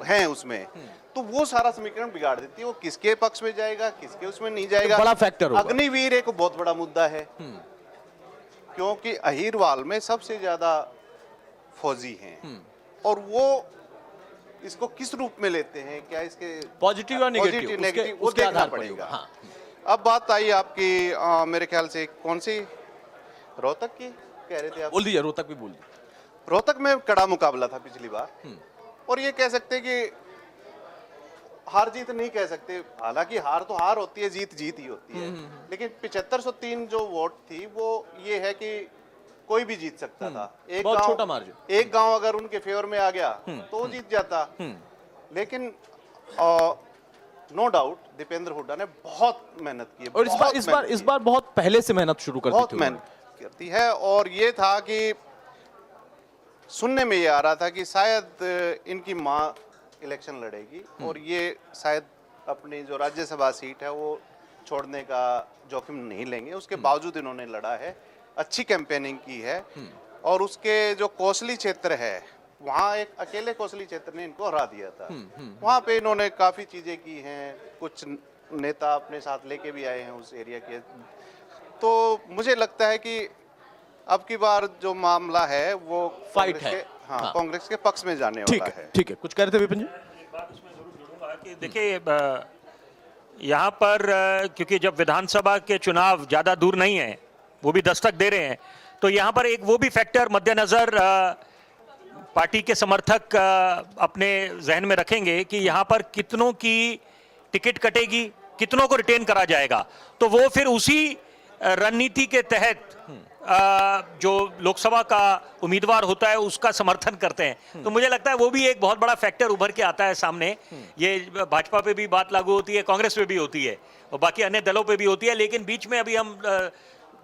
हैं उसमें, तो वो सारा समीकरण बिगाड़ देती है। वो किसके पक्ष में जाएगा, किसके उसमें नहीं जाएगा, बड़ा फैक्टर होगा। अग्निवीर एक बहुत बड़ा मुद्दा है, क्योंकि अहीरवाल में सबसे ज्यादा फौजी हैं, और वो इसको किस रूप में लेते हैं, क्या इसके पॉजिटिव या नेगेटिव, वो देखना पड़ेगा। हाँ। अब बात आई आपकी मेरे ख्याल से कौन सी, रोहतक की कह रहे थे आप? बोल दीजिए, रोहतक भी बोल दीजिए। रोहतक में कड़ा मुकाबला था पिछली बार, और ये कह सकते कि हार जीत नहीं कह सकते, हालांकि हार तो हार होती है, जीत जीत ही होती है, लेकिन 7503 जो वोट थी वो ये है कि कोई भी जीत सकता था। एक बहुत गांव, छोटा मार्जिन, एक गांव अगर उनके फेवर में आ गया तो वो जीत जाता। लेकिन नो डाउट दीपेंद्र हुड्डा ने बहुत मेहनत की है, और इस बार बहुत पहले से मेहनत शुरू कर दी थी, बहुत मेहनत करती है। और ये था कि सुनने में ये आ रहा था कि शायद इनकी माँ इलेक्शन लड़ेगी, और ये शायद अपनी जो राज्यसभा सीट है वो छोड़ने का जोखिम नहीं लेंगे। उसके बावजूद इन्होंने लड़ा है, अच्छी कैंपेनिंग की है, और उसके जो कोसली क्षेत्र है वहाँ एक अकेले कोसली क्षेत्र ने इनको हरा दिया था। वहाँ पे इन्होंने काफ़ी चीज़ें की हैं, कुछ नेता अपने साथ लेके भी आए हैं उस एरिया के। तो मुझे लगता है कि अब की बार जो मामला है वो फाइट है। हाँ, कांग्रेस के पक्ष में जाने ठीक वाला है है। ठीक है, कुछ कह रहे थे विपिन जी? बात उसमें जरूर जोड़ूंगा कि देखिए यहाँ पर क्योंकि जब विधानसभा के चुनाव ज़्यादा दूर नहीं है, वो भी दस्तक दे रहे हैं, तो यहाँ पर एक वो भी फैक्टर मद्देनज़र पार्टी के समर्थक अपने जहन में रखेंगे कि यहाँ पर कितनों की टिकट कटेगी, कितनों को रिटेन करा जाएगा, तो वो फिर उसी रणनीति के तहत जो लोकसभा का उम्मीदवार होता है उसका समर्थन करते हैं। तो मुझे लगता है वो भी एक बहुत बड़ा फैक्टर उभर के आता है सामने। ये भाजपा पे भी बात लागू होती है, कांग्रेस पे भी होती है और बाकी अन्य दलों पे भी होती है। लेकिन बीच में अभी हम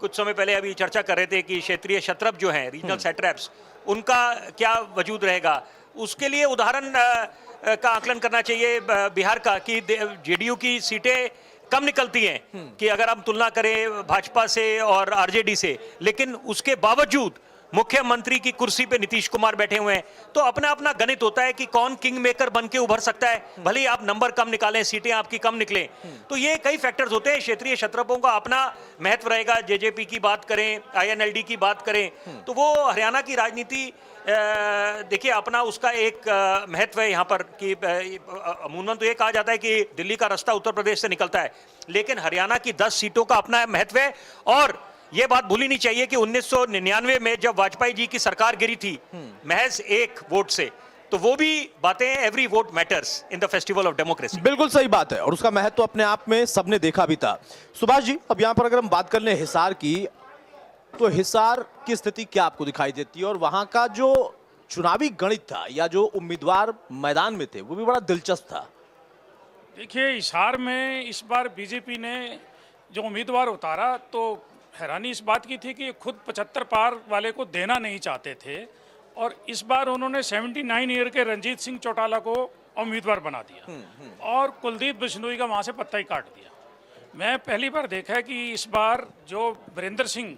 कुछ समय पहले अभी चर्चा कर रहे थे कि क्षेत्रीय शत्रप जो हैं, रीजनल सेट्रैप्स, उनका क्या वजूद रहेगा। उसके लिए उदाहरण का आकलन करना चाहिए बिहार का कि जेडीयू की सीटें कम निकलती हैं कि अगर हम तुलना करें भाजपा से और आरजेडी से, लेकिन उसके बावजूद मुख्यमंत्री की कुर्सी पे नीतीश कुमार बैठे हुए हैं। तो अपना अपना गणित होता है कि कौन किंग मेकर बन के उभर सकता है, भले ही आप नंबर कम निकालें, सीटें आपकी कम निकलें। तो ये कई फैक्टर्स होते हैं। क्षेत्रीय क्षत्रपों का अपना महत्व रहेगा। जेजेपी की बात करें, आईएनएलडी की बात करें, तो वो हरियाणा की राजनीति देखिए अपना उसका एक महत्व है यहाँ पर कि अमूमन तो ये कहा जाता है कि दिल्ली का रास्ता उत्तर प्रदेश से निकलता है, लेकिन हरियाणा की 10 सीटों का अपना महत्व है। और ये बात भूली नहीं चाहिए कि 1999 में जब वाजपेयी जी की सरकार गिरी थी महज 1 वोट से, तो वो भी बातें every vote matters in the festival of democracy. बिल्कुल सही बात है और उसका महत्व तो अपने आप में सबने देखा भी था। सुभाष जी, अब यहाँ पर अगर हम बात कर लें हिसार की, तो हिसार की स्थिति क्या आपको दिखाई देती है और वहां का जो चुनावी गणित था या जो उम्मीदवार मैदान में थे वो भी बड़ा दिलचस्प था। देखिए, हिसार में इस बार बीजेपी ने जो उम्मीदवार उतारा तो हैरानी इस बात की थी कि खुद 75 पार वाले को देना नहीं चाहते थे और इस बार उन्होंने 79 ईयर के रंजीत सिंह चौटाला को उम्मीदवार बना दिया और कुलदीप बिश्नोई का वहाँ से पत्ता ही काट दिया। मैं पहली बार देखा है कि इस बार जो वीरेंद्र सिंह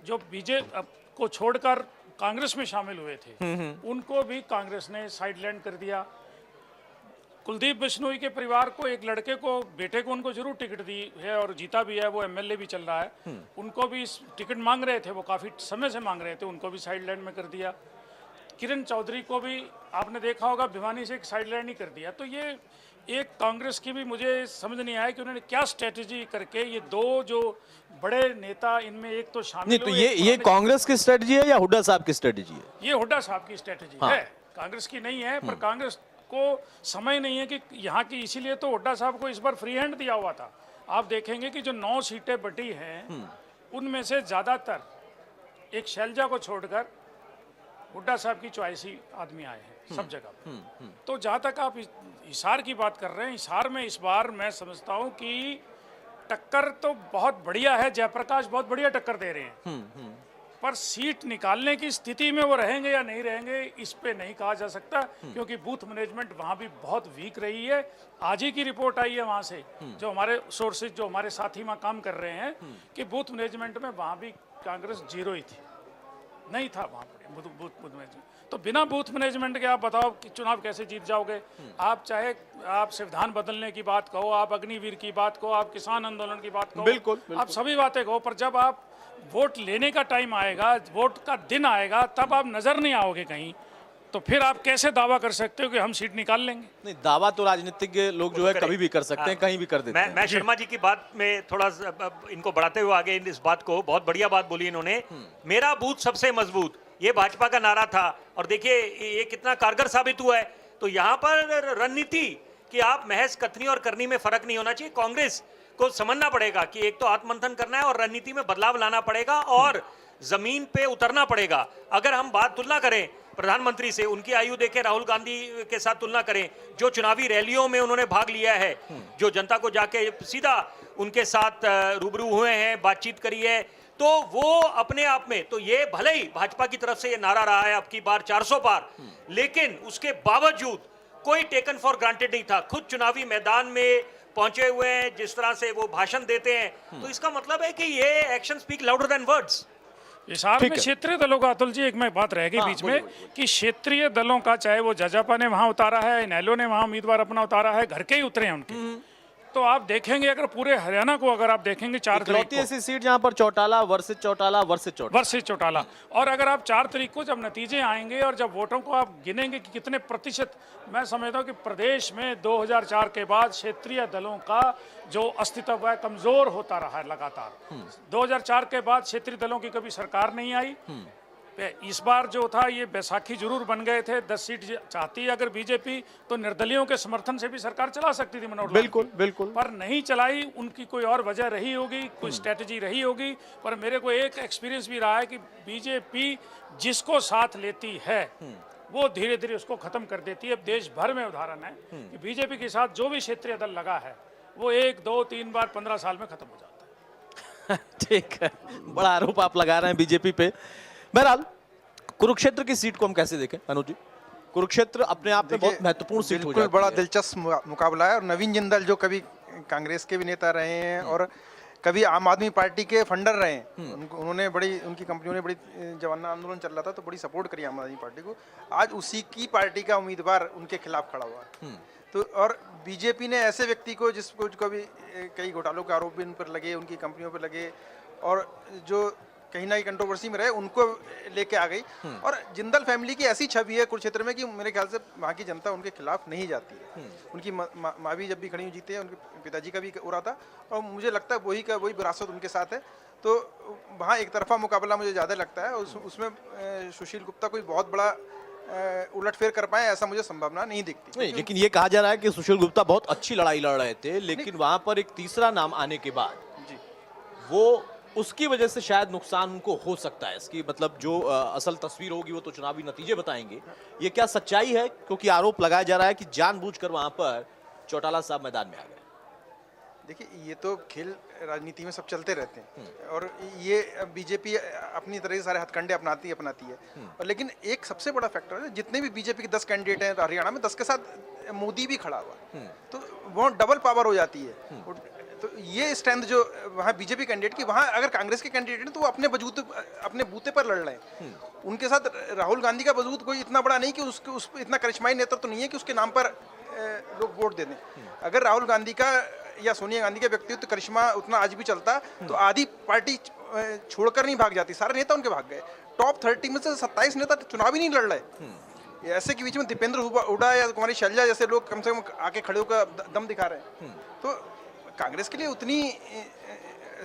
जो बीजेपी को छोड़कर कांग्रेस में शामिल हुए थे उनको भी कांग्रेस ने साइडलाइन कर दिया। कुलदीप बिश्नोई के परिवार को एक लड़के को, बेटे को उनको जरूर टिकट दी है और जीता भी है, वो एमएलए भी चल रहा है, उनको भी टिकट मांग रहे थे, वो काफ़ी समय से मांग रहे थे, उनको भी साइडलाइन में कर दिया। किरण चौधरी को भी आपने देखा होगा भिवानी से एक साइडलाइन ही कर दिया। तो ये एक कांग्रेस की भी मुझे समझ नहीं आया कि उन्होंने क्या स्ट्रेटजी करके ये दो जो बड़े नेता इनमें एक तो शामिल नहीं, तो ये कांग्रेस की स्ट्रेटजी है या हुड्डा साहब की स्ट्रेटजी है? ये हुड्डा साहब की स्ट्रेटजी है, कांग्रेस की नहीं है। पर कांग्रेस को समय नहीं है कि यहाँ की, इसीलिए तो हुड्डा साहब को इस बार फ्री हैंड दिया हुआ था। आप देखेंगे कि जो 9 सीटें बटी हैं उनमें से ज्यादातर एक शैलजा को छोड़कर हुड्डा साहब की चॉइस ही आदमी आए हैं सब जगह। तो जहाँ तक आप हिसार की बात कर रहे हैं, हिसार में इस बार मैं समझता हूँ कि टक्कर तो बहुत बढ़िया है, जयप्रकाश बहुत बढ़िया टक्कर दे रहे हैं, पर सीट निकालने की स्थिति में वो रहेंगे या नहीं रहेंगे इस पे नहीं कहा जा सकता, क्योंकि बूथ मैनेजमेंट वहाँ भी बहुत वीक रही है। आज ही की रिपोर्ट आई है वहाँ से, जो हमारे सोर्सेज, जो हमारे साथी वहाँ काम कर रहे हैं, कि बूथ मैनेजमेंट में वहाँ भी कांग्रेस 0 ही थी, नहीं था वहाँ पर बूथ मैनेजमेंट। तो बिना बूथ मैनेजमेंट के आप बताओ कि चुनाव कैसे जीत जाओगे? आप चाहे आप संविधान बदलने की बात कहो, आप अग्निवीर की बात कहो, आप किसान आंदोलन की बात कहो, बिल्कुल। आप सभी बातें कहो, पर जब आप वोट लेने का टाइम आएगा, वोट का दिन आएगा, तब आप नजर नहीं आओगे कहीं, तो फिर आप कैसे दावा कर सकते हो कि हम सीट निकाल लेंगे? नहीं, दावा तो राजनीतिक लोग जो है कभी भी कर सकते हैं, कहीं भी कर देते हैं। मैं शर्मा जी की बात में थोड़ा इनको बढ़ाते हुए आगे इस बात को, बहुत बढ़िया बात बोली इन्होंने, मेरा बूथ सबसे मजबूत, ये भाजपा का नारा था और देखिए ये कितना कारगर साबित हुआ है। तो यहाँ पर रणनीति कि आप महज कथनी और करनी में फर्क नहीं होना चाहिए। कांग्रेस को समझना पड़ेगा कि एक तो आत्ममंथन करना है और रणनीति में बदलाव लाना पड़ेगा और जमीन पे उतरना पड़ेगा। अगर हम बात तुलना करें प्रधानमंत्री से, उनकी आयु देखें, राहुल गांधी के साथ तुलना करें, जो चुनावी रैलियों में उन्होंने भाग लिया है, जो जनता को जाके सीधा उनके साथ रूबरू हुए हैं, बातचीत करी है, तो वो अपने आप में, तो ये भले ही भाजपा की तरफ से ये नारा रहा है अब की बार 400 पार, लेकिन उसके बावजूद कोई टेकन फॉर ग्रांटेड नहीं था। खुद चुनावी मैदान में पहुंचे हुए हैं, जिस तरह से वो भाषण देते हैं, तो इसका मतलब है कि ये action speak louder than words. Hisar में क्षेत्रीय दलों का, अतुल जी एक मैं बात रह गई बीच में, कि क्षेत्रीय दलों का, चाहे वो जजापा ने वहां उतारा है, इनेलो ने वहां उम्मीदवार अपना उतारा है, घर के ही उतरे हैं उनके, तो आप देखेंगे अगर पूरे हरियाणा को अगर आप देखेंगे 4 तारीख इकलौती को ऐसी सीट जहां पर Chautala versus Chautala versus Chautala versus Chautala, और अगर आप 4 तारीख को जब नतीजे आएंगे और जब वोटों को आप गिनेंगे कि कितने प्रतिशत, मैं समझता हूँ कि प्रदेश में 2004 के बाद क्षेत्रीय दलों का जो अस्तित्व है कमजोर होता रहा है लगातार। 2004 के बाद क्षेत्रीय दलों की कभी सरकार नहीं आई। इस बार जो था ये बैसाखी जरूर बन गए थे, 10 सीट चाहती है अगर बीजेपी तो निर्दलियों के समर्थन से भी सरकार चला सकती थी मनोहर लाल बिल्कुल की। बिल्कुल पर नहीं चलाई, उनकी कोई और वजह रही होगी, कोई स्ट्रेटजी रही होगी। पर मेरे को एक एक्सपीरियंस भी रहा है कि बीजेपी जिसको साथ लेती है वो धीरे धीरे उसको खत्म कर देती है। अब देश भर में उदाहरण है कि बीजेपी के साथ जो भी क्षेत्रीय दल लगा है वो 1, 2, 3 बार 15 साल में खत्म हो जाता है। ठीक है, बड़ा आरोप आप लगा रहे हैं बीजेपी पे। बहरहाल कुरुक्षेत्र की सीट को हम कैसे देखें अनुज जी? कुरुक्षेत्र अपने आप में बहुत महत्वपूर्ण सीट हो बिल्कुल जाती बड़ा है। दिलचस्प मुकाबला है। और नवीन जिंदल जो कभी कांग्रेस के भी नेता रहे हैं और कभी आम आदमी पार्टी के फंडर रहे हैं, उन्होंने बड़ी, उनकी कंपनियों ने बड़ी, जवाना आंदोलन चल रहा था तो बड़ी सपोर्ट करी आम आदमी पार्टी को। आज उसी की पार्टी का उम्मीदवार उनके खिलाफ खड़ा हुआ है। तो और बीजेपी ने ऐसे व्यक्ति को जिसको कभी कई घोटालों के आरोप भी उन पर लगे, उनकी कंपनियों पर लगे और जो कहीं ना कहीं कंट्रोवर्सी में रहे, उनको लेके आ गई। और जिंदल फैमिली की ऐसी छवि है कुरुक्षेत्र में कि मेरे ख्याल से वहाँ की जनता उनके खिलाफ नहीं जाती है। उनकी माँ भी जब भी खड़ी हुई जीते हैं, उनके पिताजी का भी हो रहा था और मुझे लगता है वही विरासत उनके साथ है। तो वहाँ एक तरफा मुकाबला मुझे ज़्यादा लगता है। उसमें सुशील गुप्ता कोई बहुत बड़ा उलटफेर कर पाए ऐसा मुझे संभावना नहीं दिखती। नहीं, लेकिन ये कहा जा रहा है कि सुशील गुप्ता बहुत अच्छी लड़ाई लड़ रहे थे, लेकिन वहां पर एक तीसरा नाम आने के बाद जी वो उसकी वजह से शायद नुकसान उनको हो सकता है। इसकी मतलब जो असल तस्वीर होगी वो तो चुनावी नतीजे बताएंगे। ये क्या सच्चाई है? क्योंकि आरोप लगाया जा रहा है कि जानबूझकर वहां पर चौटाला साहब मैदान में आ गए। देखिए, ये तो खेल राजनीति में सब चलते रहते हैं और ये बीजेपी अपनी तरह से सारे हथकंडे अपनाती है। और लेकिन एक सबसे बड़ा फैक्टर है, जितने भी बीजेपी के 10 कैंडिडेट हैं हरियाणा में, 10 के साथ मोदी भी खड़ा हुआ, तो वो डबल पावर हो जाती है। तो ये स्ट्रेंथ जो वहाँ बीजेपी कैंडिडेट की, वहाँ अगर कांग्रेस के कैंडिडेट हैं तो वो अपने बूते पर लड़ रहे हैं। उनके साथ राहुल गांधी का वजूद कोई इतना बड़ा नहीं कि उस पर इतना करिश्माई नेतृत्व तो नहीं है कि उसके नाम पर लोग वोट दे दें। अगर राहुल गांधी का या सोनिया गांधी के व्यक्तित्व तो करिश्मा उतना आज भी चलता तो आधी पार्टी छोड़कर नहीं भाग जाती, सारे नेता उनके भाग गए। टॉप 30 में से 27 नेता चुनाव ही नहीं लड़ रहे। ऐसे के बीच में दीपेंद्र हुडा या कुमारी शैलजा जैसे लोग कम से कम आके खड़े होकर दम दिखा रहे हैं। तो कांग्रेस के लिए उतनी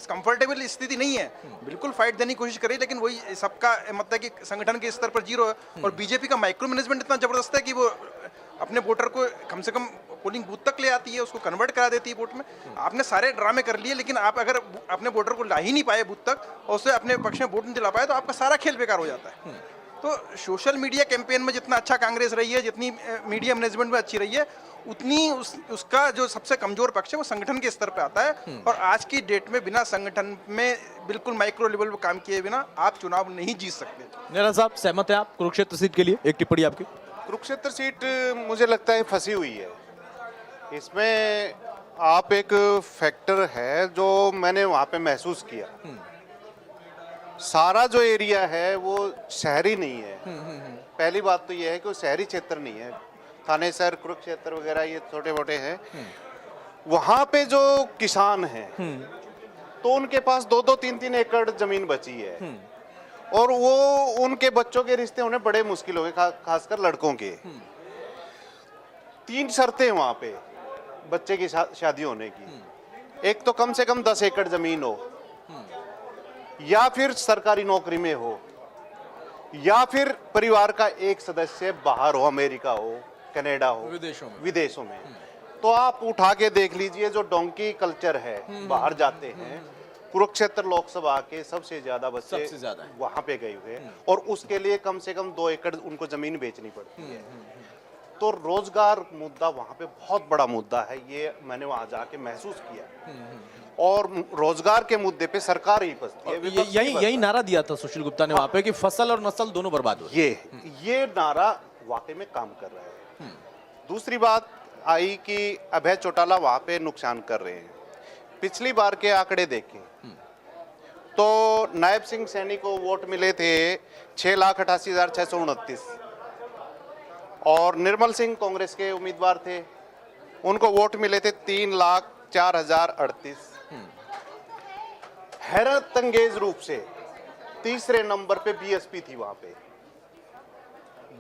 कंफर्टेबल स्थिति नहीं है। बिल्कुल फाइट देने की कोशिश करी, लेकिन वही सबका मतलब कि संगठन के स्तर पर जीरो है। और बीजेपी का माइक्रो मैनेजमेंट इतना जबरदस्त है कि वो अपने वोटर को कम से कम पोलिंग बूथ तक ले आती है, उसको कन्वर्ट करा देती है वोट में। आपने सारे ड्रामे कर लिए, लेकिन आप अगर अपने वोटर को ला ही नहीं पाए बूथ तक और उससे अपने पक्ष में वोट नहीं दिला पाए तो आपका सारा खेल बेकार हो जाता है। तो सोशल मीडिया कैंपेन में जितना अच्छा कांग्रेस रही है, जितनी मीडिया मैनेजमेंट में अच्छी रही है, उतनी उसका जो सबसे कमजोर पक्ष है वो संगठन के स्तर पे आता है। और आज की डेट में बिना संगठन में बिल्कुल माइक्रो लेवल पे काम किए बिना आप चुनाव नहीं जीत सकते। नेहरा साहब, सहमत है आप कुरुक्षेत्र सीट के लिए? एक टिप्पणी आपकी। कुरुक्षेत्र सीट मुझे लगता है फंसी हुई है। इसमें आप एक फैक्टर है जो मैंने वहाँ पे महसूस किया, सारा जो एरिया है वो शहरी नहीं है। पहली बात तो ये है कि वो शहरी क्षेत्र नहीं है। थानेसर, कुरुक्षेत्र वगैरह ये छोटे मोटे हैं। वहाँ पे जो किसान हैं तो उनके पास 2-2, 3-3 एकड़ जमीन बची है और वो उनके बच्चों के रिश्ते उन्हें बड़े मुश्किल हो गए, खासकर लड़कों के। 3 शर्तें वहाँ पे बच्चे की शादी होने की। एक तो कम से कम 10 एकड़ जमीन हो, या फिर सरकारी नौकरी में हो, या फिर परिवार का एक सदस्य बाहर हो, अमेरिका हो, कनाडा हो, विदेशों में। तो आप उठा के देख लीजिए, जो डोंकी कल्चर है, बाहर जाते हैं। कुरुक्षेत्र लोकसभा के सबसे ज्यादा बच्चे वहां पे गए हुए हैं और उसके लिए कम से कम 2 एकड़ उनको जमीन बेचनी पड़ती है। तो रोजगार मुद्दा वहां पे बहुत बड़ा मुद्दा है, ये मैंने वहां जाके महसूस किया। और रोजगार के मुद्दे पे सरकार ही फंसती है। यही नारा दिया था सुशील गुप्ता ने वहां पे कि फसल और नस्ल दोनों बर्बाद हो। ये नारा वाकई में काम कर रहा है। दूसरी बात आई कि अभय चौटाला वहां पे नुकसान कर रहे हैं। पिछली बार के आंकड़े देखें तो नायब सिंह सैनी को वोट मिले थे 6,88,629 और निर्मल सिंह कांग्रेस के उम्मीदवार थे, उनको वोट मिले थे 4038। हैरत अंगेज रूप से तीसरे नंबर पे बीएसपी थी। वहां पे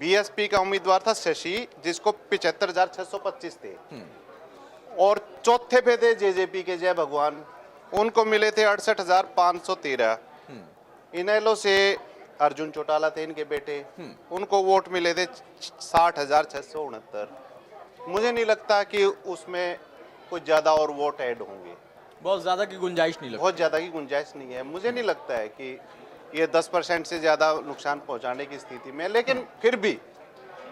बीएसपी का उम्मीदवार था शशि, जिसको 75,625 थे, और चौथे पे थे जेजेपी के जय भगवान, उनको मिले थे 68,513। इनेलो से अर्जुन चौटाला थे इनके बेटे, उनको वोट मिले थे 60,669। मुझे नहीं लगता कि उसमें कुछ ज्यादा और वोट ऐड होंगे, बहुत ज्यादा की गुंजाइश नहीं लगती। बहुत ज्यादा की गुंजाइश नहीं है। मुझे नहीं लगता है कि ये 10% से ज्यादा नुकसान पहुंचाने की स्थिति में, लेकिन फिर भी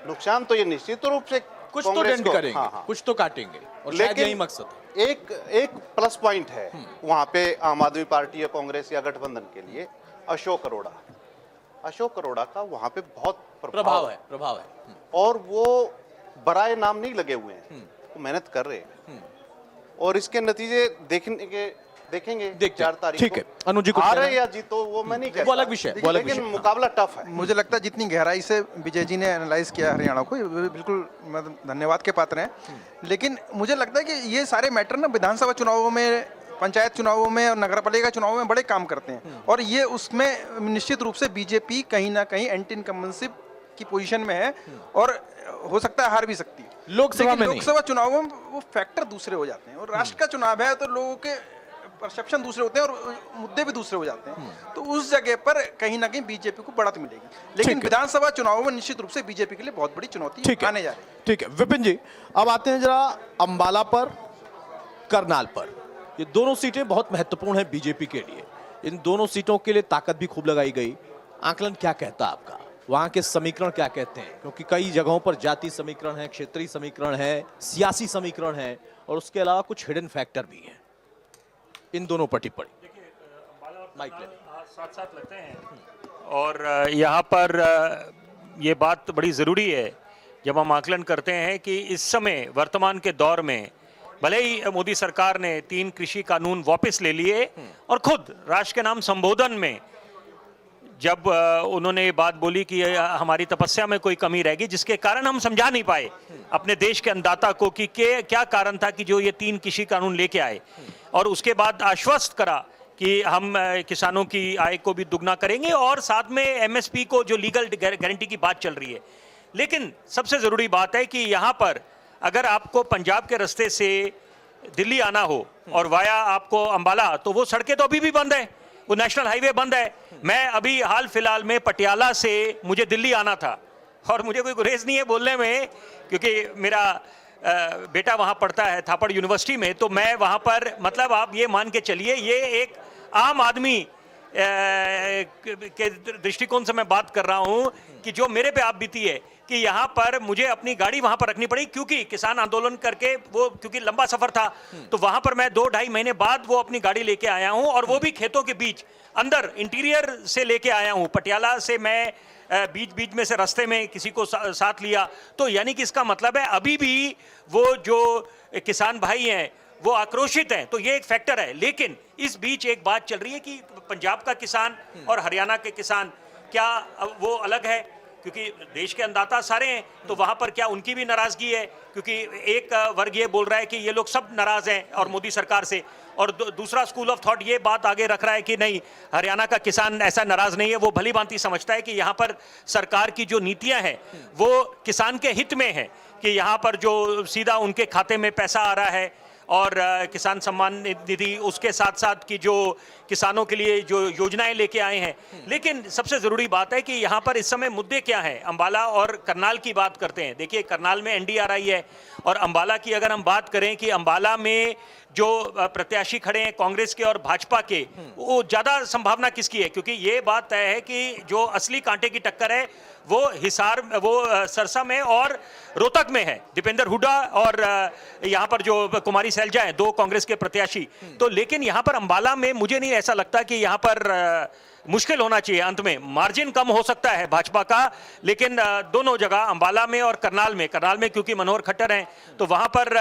नुकसान तो ये निश्चित रूप से कुछ तो कांग्रेस डेंट को- करेंगे, हाँ, हाँ। कुछ तो काटेंगे, और शायद लेकिन यही मकसद है। एक प्लस पॉइंट है वहां पे आम आदमी पार्टी या कांग्रेस या गठबंधन के लिए, अशोक अरोड़ा का वहां पे बहुत प्रभाव है। और वो बराए नाम नहीं लगे हुए हैं, वो मेहनत कर रहे हैं, और इसके नतीजे देखेंगे देखते 4 हैं। तारीख ठीक है, अनुज जी, कुछ हारे कहना है? या जीतो वो मैं नहीं कहता, वो अलग विषय है, वो अलग लेकिन विषय है। मुकाबला टफ है। मुझे लगता है जितनी गहराई से विजय जी ने एनालाइज किया हरियाणा को, ये बिल्कुल मतलब धन्यवाद के पात्र हैं। लेकिन मुझे लगता है कि ये सारे मैटर ना विधानसभा चुनावों में, पंचायत चुनावों में और नगरपालिका चुनावों में बड़े काम करते हैं, और ये उसमें निश्चित रूप से बीजेपी कहीं ना कहीं एंटी इनकम्बेंसी की पोजीशन में है, और हो सकता है हार भी सकती है। लोकसभा लेकिन में नहीं। लोकसभा चुनावों में वो फैक्टर दूसरे हो जाते हैं, और राष्ट्र का चुनाव है तो लोगों के परसेप्शन दूसरे होते हैं और मुद्दे भी दूसरे हो जाते हैं। तो उस जगह पर कहीं ना कहीं बीजेपी को बढ़त मिलेगी, लेकिन ठीक है। विधानसभा चुनावों में निश्चित रूप से बीजेपी के लिए बहुत बड़ी चुनौती ठीक है, आने जा रही है। ठीक है। विपिन जी, अब आते हैं जरा अंबाला पर, करनाल पर। ये दोनों सीटें बहुत महत्वपूर्ण हैं बीजेपी के लिए। इन दोनों सीटों के लिए ताकत भी खूब लगाई गई। आकलन क्या कहता है आपका? वहां के समीकरण क्या कहते हैं? क्योंकि कई जगहों पर जाति समीकरण है, क्षेत्रीय समीकरण है, सियासी समीकरण है, और उसके अलावा कुछ हिडन फैक्टर भी हैं इन दोनों पर टिप्पणी। माइक ले लें। साथ साथ लगते हैं, और यहाँ पर ये बात बड़ी ज़रूरी है जब हम आकलन करते हैं कि इस समय वर्तमान के दौर में भले ही मोदी सरकार ने 3 कृषि कानून वापस ले लिए, और खुद राष्ट्र के नाम संबोधन में जब उन्होंने ये बात बोली कि हमारी तपस्या में कोई कमी रहेगी, जिसके कारण हम समझा नहीं पाए अपने देश के अन्नदाता को कि क्या कारण था कि जो ये 3 कृषि कानून लेके आए, और उसके बाद आश्वस्त करा कि हम किसानों की आय को भी दुगना करेंगे, और साथ में एमएसपी को जो लीगल गारंटी की बात चल रही है। लेकिन सबसे ज़रूरी बात है कि यहाँ पर अगर आपको पंजाब के रास्ते से दिल्ली आना हो और वाया आपको अंबाला, तो वो सड़कें तो अभी भी बंद है, वो नेशनल हाईवे बंद है। मैं अभी हाल फिलहाल में पटियाला से मुझे दिल्ली आना था, और मुझे कोई गुरेज नहीं है बोलने में, क्योंकि मेरा बेटा वहाँ पढ़ता है थापड़ यूनिवर्सिटी में, तो मैं वहाँ पर, मतलब आप ये मान के चलिए, ये एक आम आदमी के दृष्टिकोण से मैं बात कर रहा हूँ कि जो मेरे पे आप बीती है कि यहाँ पर मुझे अपनी गाड़ी वहाँ पर रखनी पड़ी, क्योंकि किसान आंदोलन करके वो, क्योंकि लंबा सफर था, तो वहाँ पर मैं 2-2.5 महीने बाद वो अपनी गाड़ी लेके आया हूँ, और वो भी खेतों के बीच अंदर इंटीरियर से लेके आया हूँ। पटियाला से मैं बीच बीच में से रास्ते में किसी को साथ लिया, तो यानी कि इसका मतलब है अभी भी वो जो किसान भाई हैं वो आक्रोशित हैं, तो ये एक फैक्टर है। लेकिन इस बीच एक बात चल रही है कि पंजाब का किसान और हरियाणा के किसान, क्या वो अलग है? क्योंकि देश के अन्नदाता सारे हैं, तो वहां पर क्या उनकी भी नाराजगी है? क्योंकि एक वर्ग ये बोल रहा है कि ये लोग सब नाराज हैं और मोदी सरकार से, और दूसरा स्कूल ऑफ थॉट ये बात आगे रख रहा है कि नहीं, हरियाणा का किसान ऐसा नाराज नहीं है, वो भली भांति समझता है कि यहाँ पर सरकार की जो नीतियां हैं वो किसान के हित में है, कि यहाँ पर जो सीधा उनके खाते में पैसा आ रहा है, और किसान सम्मान निधि, उसके साथ साथ की जो किसानों के लिए जो योजनाएं लेके आए हैं। लेकिन सबसे ज़रूरी बात है कि यहाँ पर इस समय मुद्दे क्या हैं। अंबाला और करनाल की बात करते हैं। देखिए, करनाल में एनडीआरआई है, और अंबाला की अगर हम बात करें कि अंबाला में जो प्रत्याशी खड़े हैं कांग्रेस के और भाजपा के, वो ज़्यादा संभावना किसकी है? क्योंकि ये बात तय है कि जो असली कांटे की टक्कर है वो हिसार, वो सरसा में और रोहतक में है। दीपेंद्र हुड्डा और यहाँ पर जो कुमारी सैलजा हैं, 2 कांग्रेस के प्रत्याशी। तो लेकिन यहाँ पर अंबाला में मुझे नहीं ऐसा लगता कि यहाँ पर मुश्किल होना चाहिए। अंत में मार्जिन कम हो सकता है भाजपा का, लेकिन दोनों जगह अंबाला में और करनाल में क्योंकि मनोहर खट्टर हैं, तो वहाँ पर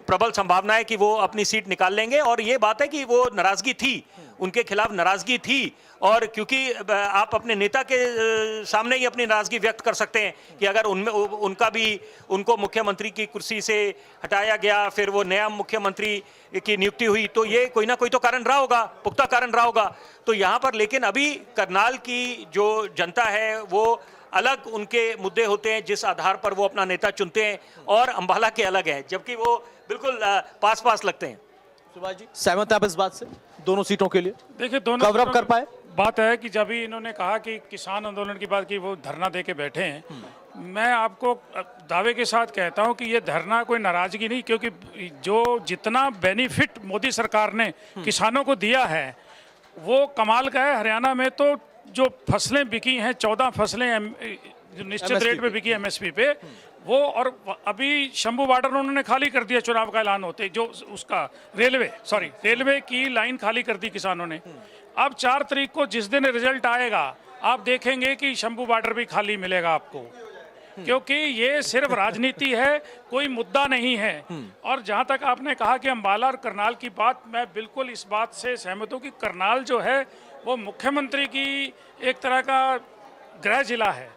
प्रबल संभावना है कि वो अपनी सीट निकाल लेंगे। और ये बात है कि वो नाराजगी थी उनके खिलाफ नाराजगी थी, और क्योंकि आप अपने नेता के सामने ही अपनी नाराजगी व्यक्त कर सकते हैं कि अगर उनमें उनका भी उनको मुख्यमंत्री की कुर्सी से हटाया गया, फिर वो नया मुख्यमंत्री की नियुक्ति हुई, तो ये कोई ना कोई तो कारण रहा होगा, पुख्ता कारण रहा होगा। तो यहाँ पर लेकिन अभी करनाल की जो जनता है वो अलग उनके मुद्दे होते हैं जिस आधार पर वो अपना नेता चुनते हैं, और अंबाला के अलग हैं, जबकि वो बिल्कुल पास पास लगते हैं। सुभाष जी, सहमत हैं आप इस बात से दोनों सीटों के लिए? देखिए, दोनों कवर अप कर पाए? बात है कि जब भी इन्होंने कहा कि किसान आंदोलन की बात की, वो धरना दे के बैठे हैं, मैं आपको दावे के साथ कहता हूं कि ये धरना कोई नाराजगी नहीं, क्योंकि जो जितना बेनिफिट मोदी सरकार ने किसानों को दिया है वो कमाल का है। हरियाणा में तो जो फसलें बिकी हैं, 14 फसलें जो निश्चित रेट पे बिकी एमएसपी पे, वो, और अभी शंभू बॉर्डर उन्होंने खाली कर दिया चुनाव का ऐलान होते, जो उसका रेलवे की लाइन खाली कर दी किसानों ने। अब 4 तारीख को जिस दिन रिजल्ट आएगा आप देखेंगे कि शंभू बॉर्डर भी खाली मिलेगा आपको, क्योंकि ये सिर्फ राजनीति है, कोई मुद्दा नहीं है। और जहां तक आपने कहा कि अंबाला और करनाल की बात, मैं बिल्कुल इस बात से सहमत हूं कि करनाल जो है वो मुख्यमंत्री की एक तरह का गृह जिला है,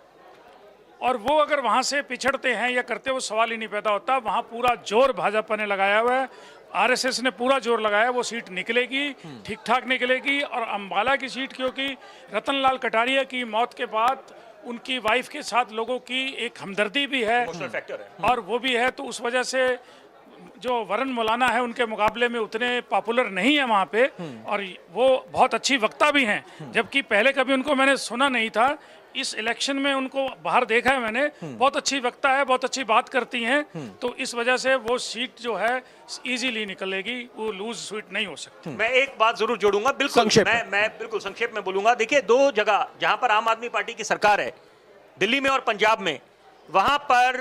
और वो अगर वहां से पिछड़ते हैं या करते, वो सवाल ही नहीं पैदा होता। वहां पूरा जोर भाजपा ने लगाया हुआ है, आरएसएस ने पूरा जोर लगाया, वो सीट निकलेगी, ठीक ठाक निकलेगी। और अंबाला की सीट, क्योंकि रतनलाल कटारिया की मौत के बाद उनकी वाइफ के साथ लोगों की एक हमदर्दी भी है, और वो भी है, तो उस वजह से जो वरुण मौलाना है उनके मुकाबले में उतने पॉपुलर नहीं है वहाँ पे, और वो बहुत अच्छी वक्ता भी हैं, जबकि पहले कभी उनको मैंने सुना नहीं था। इस इलेक्शन में उनको बाहर देखा है मैंने, बहुत अच्छी वक्ता है, बहुत अच्छी बात करती हैं, तो इस वजह से वो सीट जो है इजीली निकलेगी, वो लूज सीट नहीं हो सकती। मैं एक बात जरूर जोड़ूंगा, बिल्कुल मैं बिल्कुल संक्षेप में बोलूंगा। देखिए, 2 जगह जहां पर आम आदमी पार्टी की सरकार है, दिल्ली में और पंजाब में, वहां पर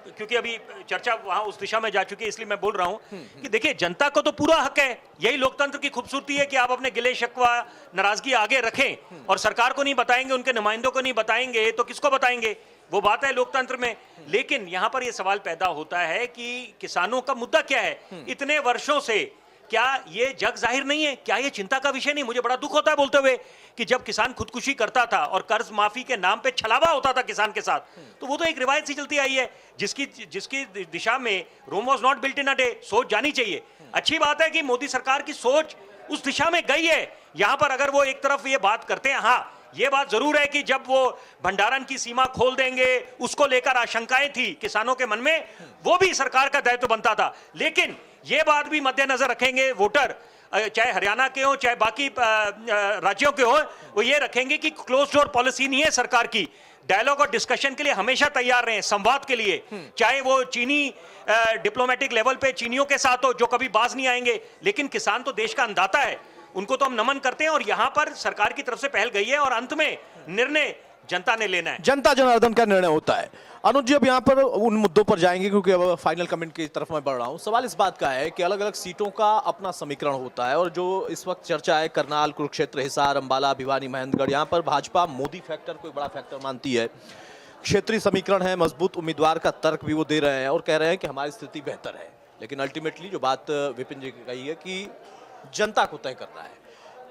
क्योंकि अभी चर्चा वहां उस दिशा में जा चुकी है, इसलिए मैं बोल रहा हूं कि देखिए, जनता को तो पूरा हक है, यही लोकतंत्र की खूबसूरती है कि आप अपने गिले शिकवा नाराजगी आगे रखें, और सरकार को नहीं बताएंगे, उनके नुमाइंदों को नहीं बताएंगे तो किसको बताएंगे, वो बात है लोकतंत्र में। लेकिन यहां पर यह सवाल पैदा होता है कि किसानों का मुद्दा क्या है इतने वर्षों से, क्या ये जग जाहिर नहीं है, क्या ये चिंता का विषय नहीं? मुझे बड़ा दुख होता है बोलते हुए कि जब किसान खुदकुशी करता था और कर्ज माफी के नाम पे छलावा होता था किसान के साथ, तो वो तो एक रिवायत सी चलती आई है जिसकी दिशा में Rome was not built in a day, सोच जानी चाहिए। अच्छी बात है कि मोदी सरकार की सोच उस दिशा में गई है। यहां पर अगर वो एक तरफ ये बात करते हैं, हाँ ये बात जरूर है कि जब वो भंडारण की सीमा खोल देंगे, उसको लेकर आशंकाएं थी किसानों के मन में, वो भी सरकार का दायित्व बनता था। लेकिन ये बात भी मद्देनजर रखेंगे वोटर, चाहे हरियाणा के हो चाहे बाकी राज्यों के हो, वो ये रखेंगे कि क्लोज डोर पॉलिसी नहीं है सरकार की। डायलॉग और डिस्कशन के लिए हमेशा तैयार रहे, संवाद के लिए, चाहे वो चीनी डिप्लोमेटिक लेवल पे चीनियों के साथ हो जो कभी बाज नहीं आएंगे। लेकिन किसान तो देश का अन्नदाता है, उनको तो हम नमन करते हैं, और यहां पर सरकार की तरफ से पहल गई है, और अंत में निर्णय जनता ने लेना है, जनता जनार्दन का निर्णय होता है। अनुज जी, अब यहाँ पर उन मुद्दों पर जाएंगे क्योंकि अब फाइनल कमेंट की तरफ मैं बढ़ रहा हूँ। सवाल इस बात का है कि अलग अलग सीटों का अपना समीकरण होता है, और जो इस वक्त चर्चा है करनाल, कुरुक्षेत्र, हिसार, अंबाला, भिवानी, महेंद्रगढ़, यहाँ पर भाजपा मोदी फैक्टर को एक बड़ा फैक्टर मानती है। क्षेत्रीय समीकरण है, मजबूत उम्मीदवार का तर्क भी वो दे रहे हैं और कह रहे हैं कि हमारी स्थिति बेहतर है। लेकिन अल्टीमेटली जो बात विपिन जी की कही है कि जनता को तय करना है।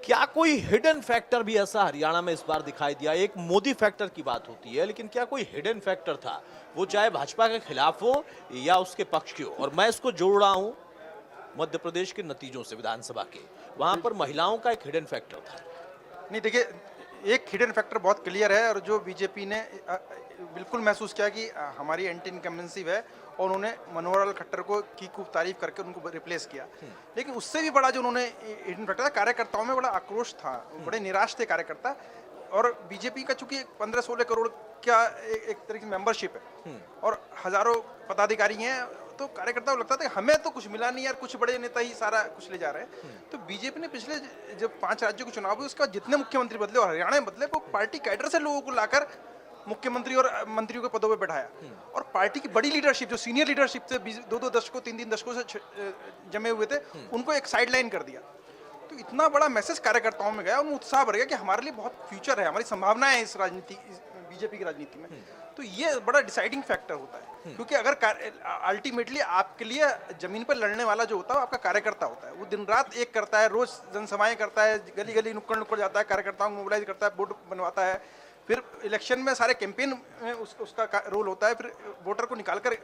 क्या कोई हिडन फैक्टर भी ऐसा हरियाणा में इस बार दिखाई दिया? एक मोदी फैक्टर की बात होती है, लेकिन क्या कोई हिडन फैक्टर था, वो चाहे भाजपा के खिलाफ हो या उसके पक्ष की हो? और मैं इसको जोड़ रहा हूं मध्य प्रदेश के नतीजों से, विधानसभा के, वहां पर महिलाओं का एक हिडन फैक्टर था। नहीं, देखिए, एक हिडन फैक्टर बहुत क्लियर है, और जो बीजेपी ने बिल्कुल महसूस किया कि हमारी एंटी इनकम्बेंसिव है, और उन्होंने मनोहर लाल खट्टर को की खूब तारीफ करके उनको रिप्लेस किया। लेकिन उससे भी बड़ा जो उन्होंने हिडन फैक्टर था, कार्यकर्ताओं में बड़ा आक्रोश था, बड़े निराश थे कार्यकर्ता। और बीजेपी का चूंकि 15-16 करोड़ का एक तरीके से मेंबरशिप है और हजारों पदाधिकारी हैं, तो कार्यकर्ताओं को लगता था कि हमें तो कुछ मिला नहीं यार, कुछ बड़े नेता ही सारा कुछ ले जा रहे हैं। तो बीजेपी ने पिछले जब 5 राज्यों के चुनाव हुए, उसके बाद जितने मुख्यमंत्री बदले और हरियाणा में बदले, वो पार्टी कैडर से लोगों को लाकर मुख्यमंत्री और मंत्रियों के पदों पे बैठाया। और पार्टी की बड़ी लीडरशिप, जो सीनियर लीडरशिप थे, 2-2 दशकों 3-3 दशकों से जमे हुए थे, उनको एक साइडलाइन कर दिया। तो इतना बड़ा मैसेज कार्यकर्ताओं में गया, उनमें उत्साह बढ़ गया कि हमारे लिए बहुत फ्यूचर है, हमारी संभावना है इस राजनीति, बीजेपी की राजनीति में। तो ये बड़ा डिसाइडिंग फैक्टर होता है, क्योंकि अगर अल्टीमेटली आपके लिए जमीन पर लड़ने वाला जो होता है वो आपका कार्यकर्ता होता है। वो दिन रात एक करता है, रोज जनसभाएं करता है, गली गली नुक्कड़ नुक्कड़ जाता है, कार्यकर्ताओं को मोबिलाइज करता है, बोर्ड बनवाता है, फिर इलेक्शन में सारे कैंपेन में उसका रोल होता है, फिर वोटर को निकालकर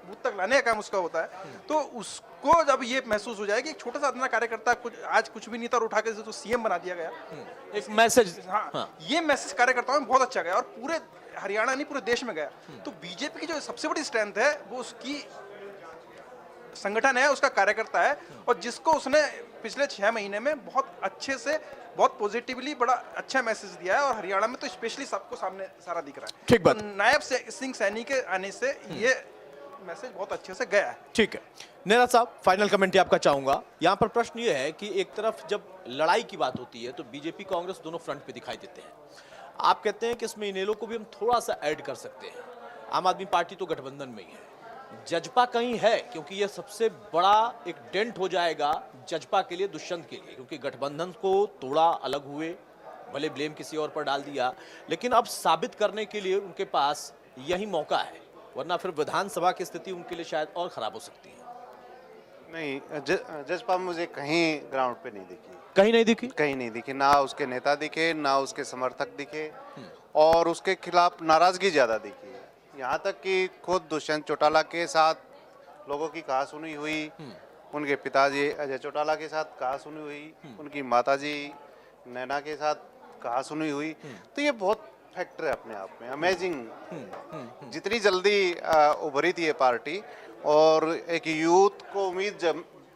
बूथ तक लाने का काम उसका होता है। तो उसको जब ये महसूस हो जाए कि एक छोटा सा अपना कार्यकर्ता आज कुछ भी नहीं था और उठा के तो सीएम बना दिया गया, एक मैसेज, हाँ, ये मैसेज कार्यकर्ताओं में बहुत अच्छा गया और पूरे हरियाणा नहीं पूरे देश में गया। तो बीजेपी की जो सबसे बड़ी स्ट्रेंथ है वो उसकी संगठन है, उसका कार्यकर्ता है, और जिसको उसने पिछले 6 महीने में बहुत अच्छे से, बहुत पॉजिटिवली बड़ा अच्छा मैसेज दिया है, और हरियाणा में तो स्पेशली सबको सामने सारा दिख रहा है। ठीक बात। तो नायब सिंह सैनी के आने से ये मैसेज बहुत अच्छे से गया है। ठीक है नेहरा साहब, फाइनल कमेंट आपका चाहूंगा। यहाँ पर प्रश्न ये है कि एक तरफ जब लड़ाई की बात होती है तो बीजेपी कांग्रेस दोनों फ्रंट पे दिखाई देते हैं। आप कहते हैं कि इसमें इनेलो को भी हम थोड़ा सा ऐड कर सकते हैं। आम आदमी पार्टी तो गठबंधन में ही है, जजपा कहीं है, क्योंकि यह सबसे बड़ा एक डेंट हो जाएगा जजपा के लिए, दुष्यंत के लिए, क्योंकि गठबंधन को तोड़ा, अलग हुए, भले ब्लेम किसी और पर डाल दिया, लेकिन अब साबित करने के लिए उनके पास यही मौका है, वरना फिर विधानसभा की स्थिति उनके लिए शायद और खराब हो सकती है। नहीं, जजपा मुझे कहीं ग्राउंड पे नहीं दिखी, कहीं नहीं दिखी, कहीं नहीं दिखी। ना उसके नेता दिखे, ना उसके समर्थक दिखे, और उसके खिलाफ नाराजगी ज्यादा दिखी है। यहाँ तक कि खुद दुष्यंत चौटाला के साथ लोगों की कहासुनी हुई, उनके पिताजी अजय चौटाला के साथ कहासुनी हुई, उनकी माताजी नैना के साथ कहासुनी हुई। तो ये बहुत फैक्टर है अपने आप में, अमेजिंग। जितनी जल्दी उभरी थी ये पार्टी, और एक यूथ को उम्मीद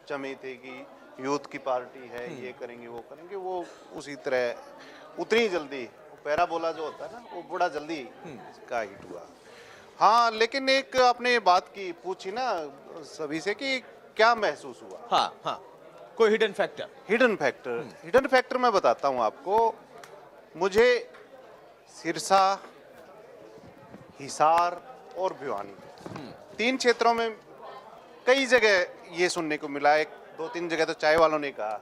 जमी थी कि यूथ की पार्टी है, ये करेंगे वो करेंगे, वो उसी तरह उतनी जल्दी पैरा बोला जो होता है ना, वो बड़ा जल्दी इसका हिट हुआ। हाँ, लेकिन एक आपने बात की पूछी ना सभी से कि क्या महसूस हुआ। हाँ हाँ, कोई हिडन फैक्टर। हिडन फैक्टर मैं बताता हूँ आपको। मुझे सिरसा, हिसार और भिवानी, 3 क्षेत्रों में कई जगह ये सुनने को मिला। 2-3 जगह तो चाय वालों ने कहा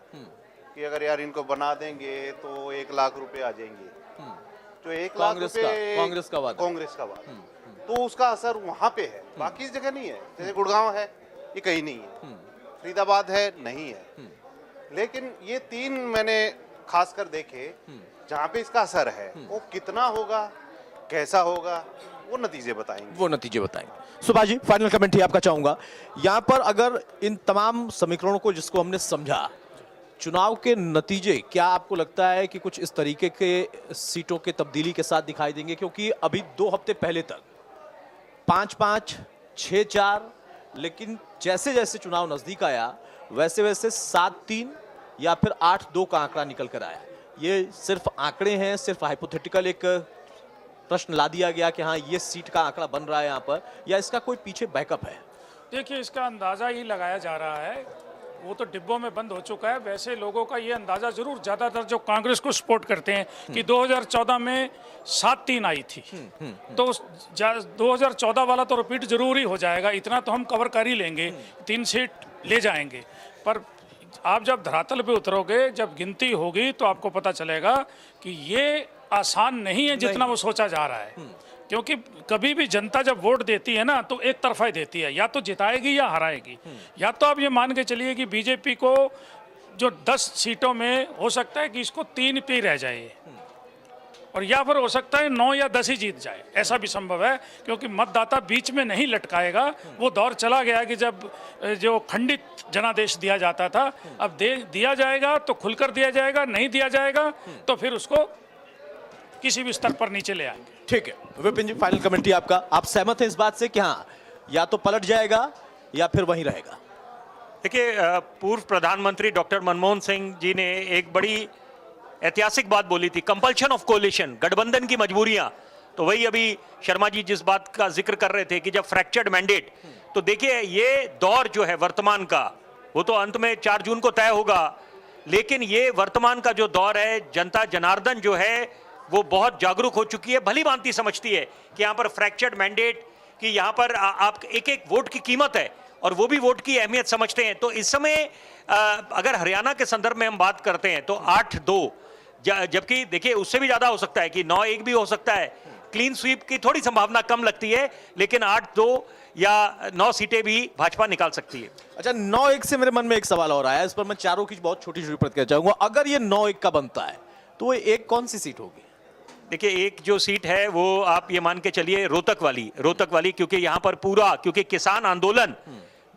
कि अगर यार इनको बना देंगे तो 1 लाख रुपए आ जाएंगे। जो 1 लाख रुपए कांग्रेस का वादा, तो उसका असर वहां पे है, बाकी जगह नहीं है। जैसे गुड़गांव है, ये कहीं नहीं है, फरीदाबाद है, नहीं है। लेकिन ये 3 मैंने खासकर देखे जहाँ पे इसका असर है। वो कितना होगा, कैसा होगा, वो नतीजे बताएंगे। सुभाष जी, फाइनल कमेंट ही आपका चाहूंगा। यहाँ पर अगर इन तमाम समीकरणों को जिसको हमने समझा, चुनाव के नतीजे क्या आपको लगता है कि कुछ इस तरीके के सीटों के तब्दीली के साथ दिखाई देंगे? क्योंकि अभी 2 हफ्ते पहले तक 5-5, 6-4, लेकिन जैसे जैसे चुनाव नजदीक आया वैसे वैसे 7-3 या फिर 8-2 का आंकड़ा निकल कर आया। ये सिर्फ आंकड़े हैं, सिर्फ हाइपोथेटिकल एक प्रश्न ला दिया गया कि हाँ ये सीट का आंकड़ा बन रहा है यहाँ पर, या इसका कोई पीछे बैकअप है? देखिए, इसका अंदाज़ा ही लगाया जा रहा है, वो तो डिब्बों में बंद हो चुका है। वैसे लोगों का ये अंदाज़ा जरूर, ज़्यादातर जो कांग्रेस को सपोर्ट करते हैं, कि 2014 में 7-3 आई थी, तो 2014 वाला तो रिपीट जरूर ही हो जाएगा, इतना तो हम कवर कर ही लेंगे, 3 सीट ले जाएंगे। पर आप जब धरातल पे उतरोगे, जब गिनती होगी, तो आपको पता चलेगा कि ये आसान नहीं है जितना वो सोचा जा रहा है। क्योंकि कभी भी जनता जब वोट देती है ना, तो एक तरफा ही देती है, या तो जिताएगी या हराएगी। या तो आप ये मान के चलिए कि बीजेपी को जो 10 सीटों में हो सकता है कि इसको 3 पे रह जाए, और या फिर हो सकता है 9 या 10 ही जीत जाए, ऐसा भी संभव है। क्योंकि मतदाता बीच में नहीं लटकाएगा। वो दौर चला गया कि जब जो खंडित जनादेश दिया जाता था, अब दिया जाएगा तो खुलकर दिया जाएगा, नहीं दिया जाएगा तो फिर उसको किसी भी स्तर पर नीचे ले आएंगे। ठीक है विपिन जी, फाइनल कमेंट्री आपका। आप सहमत हैं इस बात से कि हाँ या तो पलट जाएगा या फिर वहीं रहेगा? देखिए, पूर्व प्रधानमंत्री डॉक्टर मनमोहन सिंह जी ने एक बड़ी ऐतिहासिक बात बोली थी, कंपल्शन ऑफ कोलिशन, गठबंधन की मजबूरियां। तो वही अभी शर्मा जी जिस बात का जिक्र कर रहे थे कि जब फ्रैक्चर्ड मैंडेट, तो देखिए ये दौर जो है वर्तमान का, वो तो अंत में 4 जून को तय होगा, लेकिन ये वर्तमान का जो दौर है, जनता जनार्दन जो है वो बहुत जागरूक हो चुकी है, भली भांति समझती है कि यहाँ पर फ्रैक्चर्ड मैंडेट, कि यहाँ पर आप एक वोट की कीमत है, और वो भी वोट की अहमियत समझते हैं। तो इस समय अगर हरियाणा के संदर्भ में हम बात करते हैं तो 8-2, जबकि देखिए उससे भी ज़्यादा हो सकता है कि 9-1 भी हो सकता है, क्लीन स्वीप की थोड़ी संभावना कम लगती है, लेकिन 8-2 या 9 सीटें भी भाजपा निकाल सकती है। अच्छा, 9-1 से मेरे मन में एक सवाल और आया, इस पर मैं चारों की बहुत छोटी छोटी प्रतिक्रिया चाहूंगा। अगर ये 9-1 का बनता है तो वो एक कौन सी सीट होगी? देखिए, एक जो सीट है वो आप ये मान के चलिए रोहतक वाली, क्योंकि यहाँ पर पूरा, क्योंकि किसान आंदोलन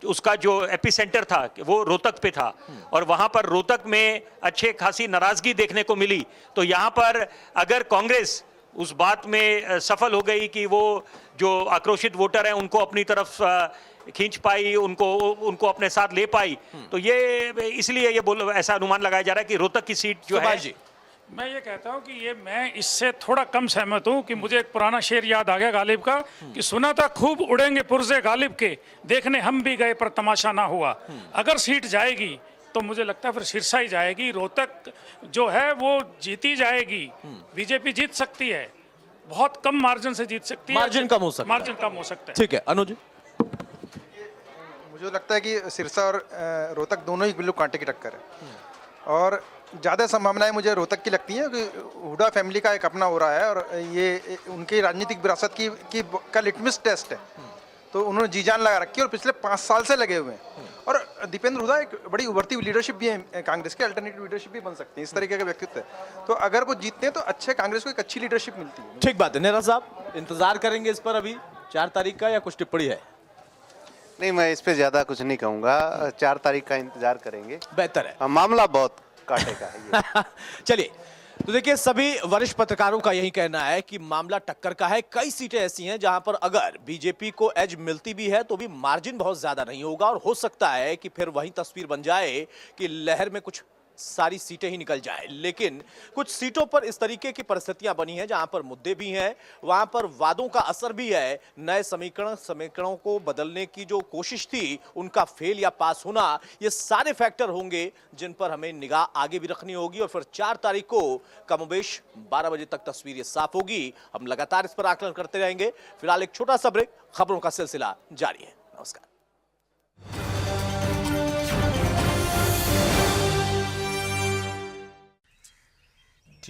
उसका जो एपिसेंटर था वो रोहतक पे था, और वहां पर रोहतक में अच्छे खासी नाराजगी देखने को मिली। तो यहाँ पर अगर कांग्रेस उस बात में सफल हो गई कि वो जो आक्रोशित वोटर हैं उनको अपनी तरफ खींच पाई, उनको अपने साथ ले पाई, तो ये इसलिए ये ऐसा अनुमान लगाया जा रहा है कि रोहतक की सीट जो है। मैं ये कहता हूँ कि मैं इससे थोड़ा कम सहमत हूँ कि मुझे एक पुराना शेर याद आ गया गालिब का, कि सुना था खूब उड़ेंगे पुरजे गालिब के, देखने हम भी गए पर तमाशा ना हुआ। अगर सीट जाएगी तो मुझे लगता है फिर सिरसा ही जाएगी। रोहतक जो है वो जीती जाएगी, बीजेपी जीत सकती है, बहुत कम मार्जिन से जीत सकती है। मार्जिन कम हो सकता है। मार्जिन कम हो सकता है। ठीक है, अनुज। मुझे लगता है कि सिरसा और रोहतक दोनों ही बिल्कुल कांटे की टक्कर है, और ज़्यादा संभावनाएं मुझे रोहतक की लगती हैं कि हुडा फैमिली का एक अपना हो रहा है, और ये उनकी राजनीतिक विरासत का लिटमस टेस्ट है। तो उन्होंने जी जान लगा रखी है और पिछले 5 साल से लगे हुए हैं। और दीपेंद्र हुडा एक बड़ी उभरती हुई लीडरशिप भी है, कांग्रेस के अल्टरनेटिव लीडरशिप भी बन सकती है, इस तरीके का व्यक्तित्व है। तो अगर वो जीतते हैं तो अच्छे कांग्रेस को एक अच्छी लीडरशिप मिलती है। ठीक बात है। नेहरा साहब, इंतजार करेंगे इस पर अभी 4 तारीख का, या कुछ टिप्पणी है? नहीं, मैं इस पे ज़्यादा कुछ नहीं कहूँगा, 4 तारीख का इंतजार करेंगे। बेहतर है। मामला बहुत कांटे का है ये। चलिए, तो देखिए, सभी वरिष्ठ पत्रकारों का यही कहना है कि मामला टक्कर का है। कई सीटें ऐसी हैं जहां पर अगर बीजेपी को एज मिलती भी है तो भी मार्जिन बहुत ज्यादा नहीं होगा, और हो सकता है कि फिर वही तस्वीर बन जाए कि लहर में कुछ सारी सीटें ही निकल जाए। लेकिन कुछ सीटों पर इस तरीके की परिस्थितियां बनी हैं जहां पर मुद्दे भी हैं, वहां पर वादों का असर भी है। नए समीकरणों को बदलने की जो कोशिश थी, उनका फेल या पास होना, ये सारे फैक्टर होंगे जिन पर हमें निगाह आगे भी रखनी होगी। और फिर 4 तारीख को कमोबेश 12 बजे तक तस्वीर ये साफ होगी। हम लगातार इस पर आकलन करते रहेंगे। फिलहाल एक छोटा सा ब्रेक, खबरों का सिलसिला जारी है। नमस्कार।